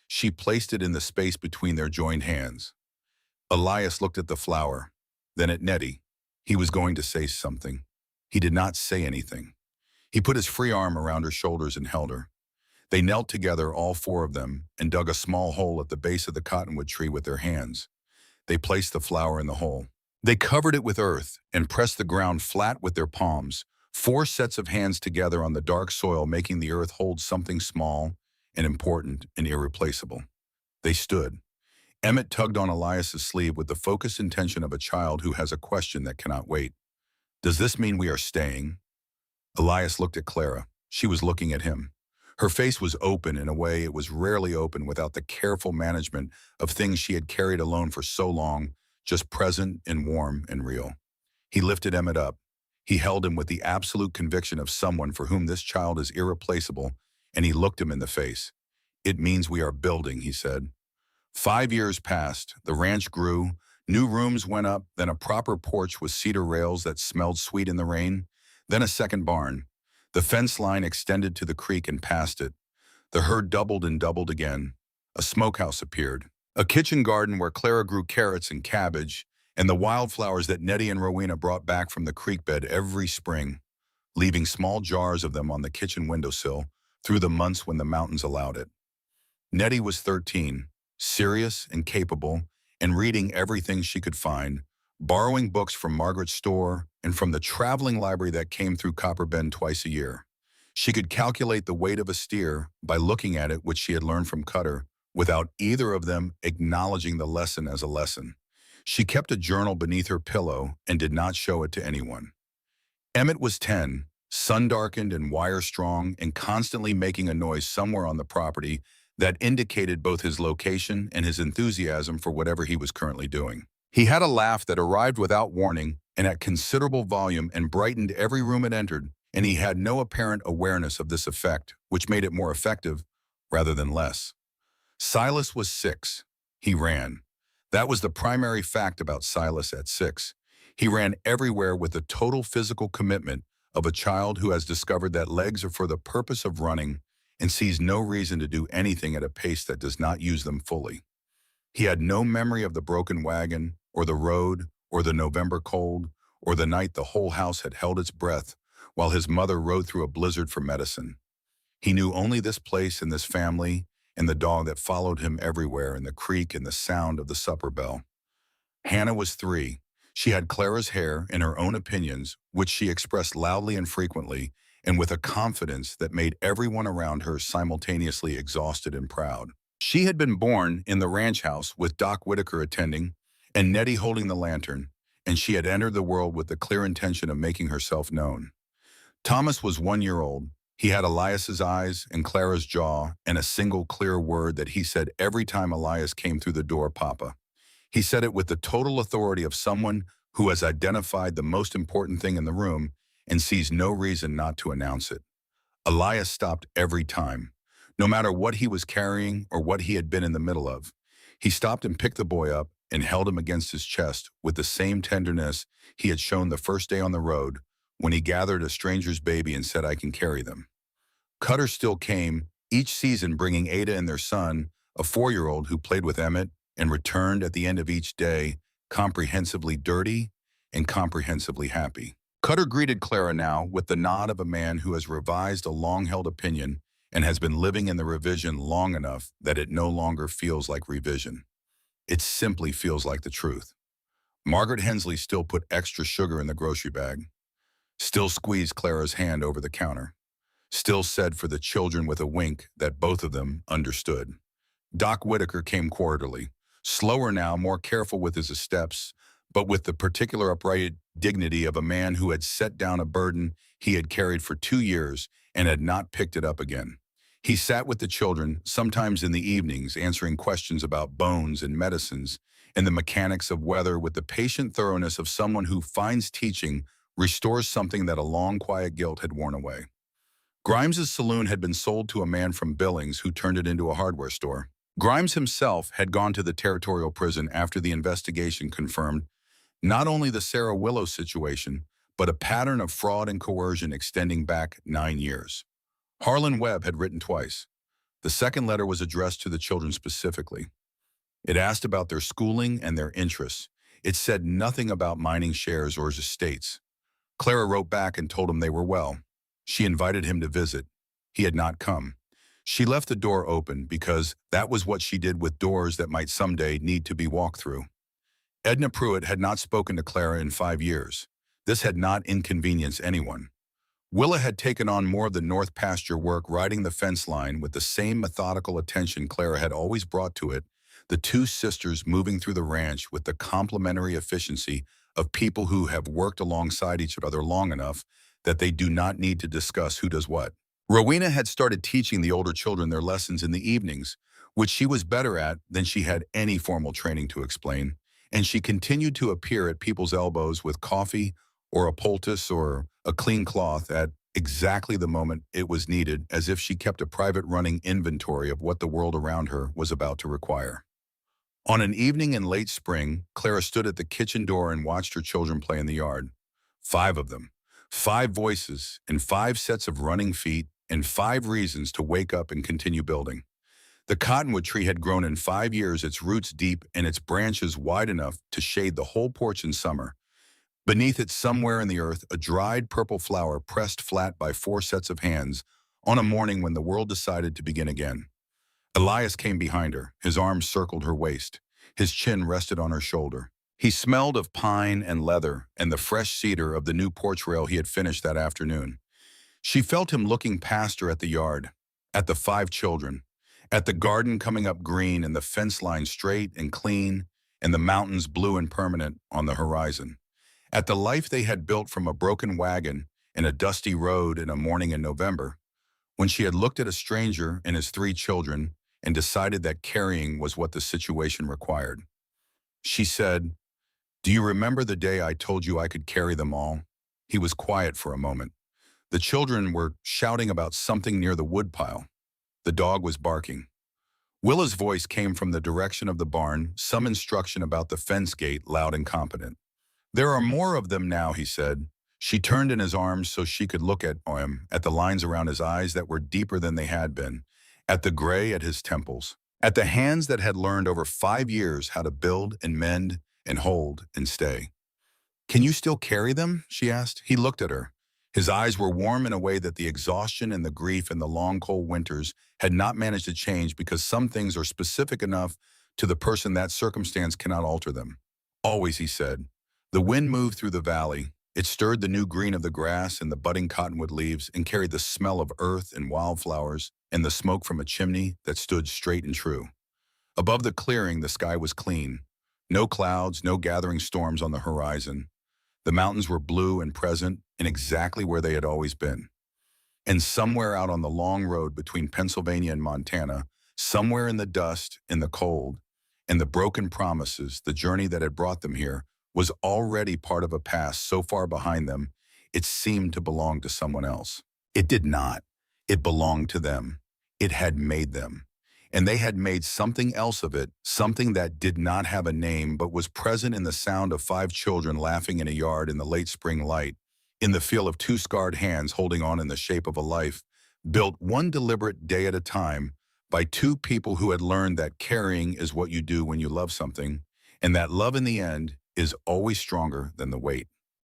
A: She placed it in the space between their joined hands. Elias looked at the flower, then at Nettie. He was going to say something. He did not say anything. He put his free arm around her shoulders and held her. They knelt together, all four of them, and dug a small hole at the base of the cottonwood tree with their hands. They placed the flower in the hole. They covered it with earth and pressed the ground flat with their palms, four sets of hands together on the dark soil, making the earth hold something small and important and irreplaceable. They stood. Emmett tugged on Elias's sleeve with the focused intention of a child who has a question that cannot wait. "Does this mean we are staying?" Elias looked at Clara. She was looking at him. Her face was open in a way it was rarely open without the careful management of things she had carried alone for so long, just present and warm and real. He lifted Emmett up. He held him with the absolute conviction of someone for whom this child is irreplaceable, and he looked him in the face. "It means we are building," he said. 5 years passed. The ranch grew. New rooms went up, then a proper porch with cedar rails that smelled sweet in the rain, then a second barn. The fence line extended to the creek and past it. The herd doubled and doubled again. A smokehouse appeared. A kitchen garden where Clara grew carrots and cabbage, and the wildflowers that Nettie and Rowena brought back from the creek bed every spring, leaving small jars of them on the kitchen windowsill through the months when the mountains allowed it. Nettie was 13, serious and capable, and reading everything she could find, borrowing books from Margaret's store and from the traveling library that came through Copper Bend twice a year. She could calculate the weight of a steer by looking at it, which she had learned from Cutter, without either of them acknowledging the lesson as a lesson. She kept a journal beneath her pillow and did not show it to anyone. Emmett was 10, sun-darkened and wire-strong, and constantly making a noise somewhere on the property that indicated both his location and his enthusiasm for whatever he was currently doing. He had a laugh that arrived without warning and at considerable volume and brightened every room it entered, and he had no apparent awareness of this effect, which made it more effective rather than less. Silas was 6. He ran. That was the primary fact about Silas at 6. He ran everywhere with the total physical commitment of a child who has discovered that legs are for the purpose of running and sees no reason to do anything at a pace that does not use them fully. He had no memory of the broken wagon, or the road, or the November cold, or the night the whole house had held its breath while his mother rode through a blizzard for medicine. He knew only this place and this family and the dog that followed him everywhere, and the creek and the sound of the supper bell. Hannah was 3. She had Clara's hair and her own opinions, which she expressed loudly and frequently, and with a confidence that made everyone around her simultaneously exhausted and proud. She had been born in the ranch house with Doc Whitaker attending and Nettie holding the lantern, and she had entered the world with the clear intention of making herself known. Thomas was 1 year old. He had Elias's eyes and Clara's jaw and a single clear word that he said every time Elias came through the door, "Papa." He said it with the total authority of someone who has identified the most important thing in the room and sees no reason not to announce it. Elias stopped every time, no matter what he was carrying or what he had been in the middle of. He stopped and picked the boy up and held him against his chest with the same tenderness he had shown the first day on the road when he gathered a stranger's baby and said, "I can carry them." Cutter still came, each season bringing Ada and their son, a 4-year-old who played with Emmett, and returned at the end of each day, comprehensively dirty and comprehensively happy. Cutter greeted Clara now with the nod of a man who has revised a long-held opinion and has been living in the revision long enough that it no longer feels like revision. It simply feels like the truth. Margaret Hensley still put extra sugar in the grocery bag, still squeezed Clara's hand over the counter, still said for the children with a wink that both of them understood. Doc Whitaker came quarterly, slower now, more careful with his steps, but with the particular upright dignity of a man who had set down a burden he had carried for 2 years and had not picked it up again. He sat with the children, sometimes in the evenings, answering questions about bones and medicines and the mechanics of weather with the patient thoroughness of someone who finds teaching restores something that a long, quiet guilt had worn away. Grimes's saloon had been sold to a man from Billings who turned it into a hardware store. Grimes himself had gone to the territorial prison after the investigation confirmed not only the Sarah Willow situation, but a pattern of fraud and coercion extending back 9 years. Harlan Webb had written twice. The second letter was addressed to the children specifically. It asked about their schooling and their interests. It said nothing about mining shares or estates. Clara wrote back and told him they were well. She invited him to visit. He had not come. She left the door open because that was what she did with doors that might someday need to be walked through. Edna Pruitt had not spoken to Clara in 5 years. This had not inconvenienced anyone. Willa had taken on more of the North Pasture work riding the fence line with the same methodical attention Clara had always brought to it, the two sisters moving through the ranch with the complementary efficiency of people who have worked alongside each other long enough that they do not need to discuss who does what. Rowena had started teaching the older children their lessons in the evenings, which she was better at than she had any formal training to explain, and she continued to appear at people's elbows with coffee or a poultice or a clean cloth at exactly the moment it was needed, as if she kept a private running inventory of what the world around her was about to require. On an evening in late spring, Clara stood at the kitchen door and watched her children play in the yard. 5 of them. 5 voices and 5 sets of running feet and 5 reasons to wake up and continue building. The cottonwood tree had grown in 5 years, its roots deep and its branches wide enough to shade the whole porch in summer. Beneath it, somewhere in the earth, a dried purple flower pressed flat by 4 sets of hands on a morning when the world decided to begin again. Elias came behind her. His arms circled her waist. His chin rested on her shoulder. He smelled of pine and leather and the fresh cedar of the new porch rail he had finished that afternoon. She felt him looking past her at the yard, at the 5 children, at the garden coming up green and the fence line straight and clean and the mountains blue and permanent on the horizon, at the life they had built from a broken wagon and a dusty road in a morning in November, when she had looked at a stranger and his 3 children and decided that carrying was what the situation required. She said, "Do you remember the day I told you I could carry them all?" He was quiet for a moment. The children were shouting about something near the woodpile. The dog was barking. Willa's voice came from the direction of the barn, some instruction about the fence gate, loud and competent. "There are more of them now," he said. She turned in his arms so she could look at him, at the lines around his eyes that were deeper than they had been, at the gray at his temples, at the hands that had learned over 5 years how to build and mend and hold and stay. "Can you still carry them?" she asked. He looked at her. His eyes were warm in a way that the exhaustion and the grief and the long cold winters had not managed to change, because some things are specific enough to the person that circumstance cannot alter them. "Always," he said. The wind moved through the valley. It stirred the new green of the grass and the budding cottonwood leaves and carried the smell of earth and wildflowers and the smoke from a chimney that stood straight and true. Above the clearing, the sky was clean. No clouds, no gathering storms on the horizon. The mountains were blue and present and exactly where they had always been. And somewhere out on the long road between Pennsylvania and Montana, somewhere in the dust, in the cold, and the broken promises, the journey that had brought them here was already part of a past so far behind them it seemed to belong to someone else. It did not. It belonged to them. It had made them. And they had made something else of it, something that did not have a name but was present in the sound of 5 children laughing in a yard in the late spring light, in the feel of 2 scarred hands holding on in the shape of a life, built one deliberate day at a time by 2 people who had learned that carrying is what you do when you love something, and that love in the end is always stronger than the weight.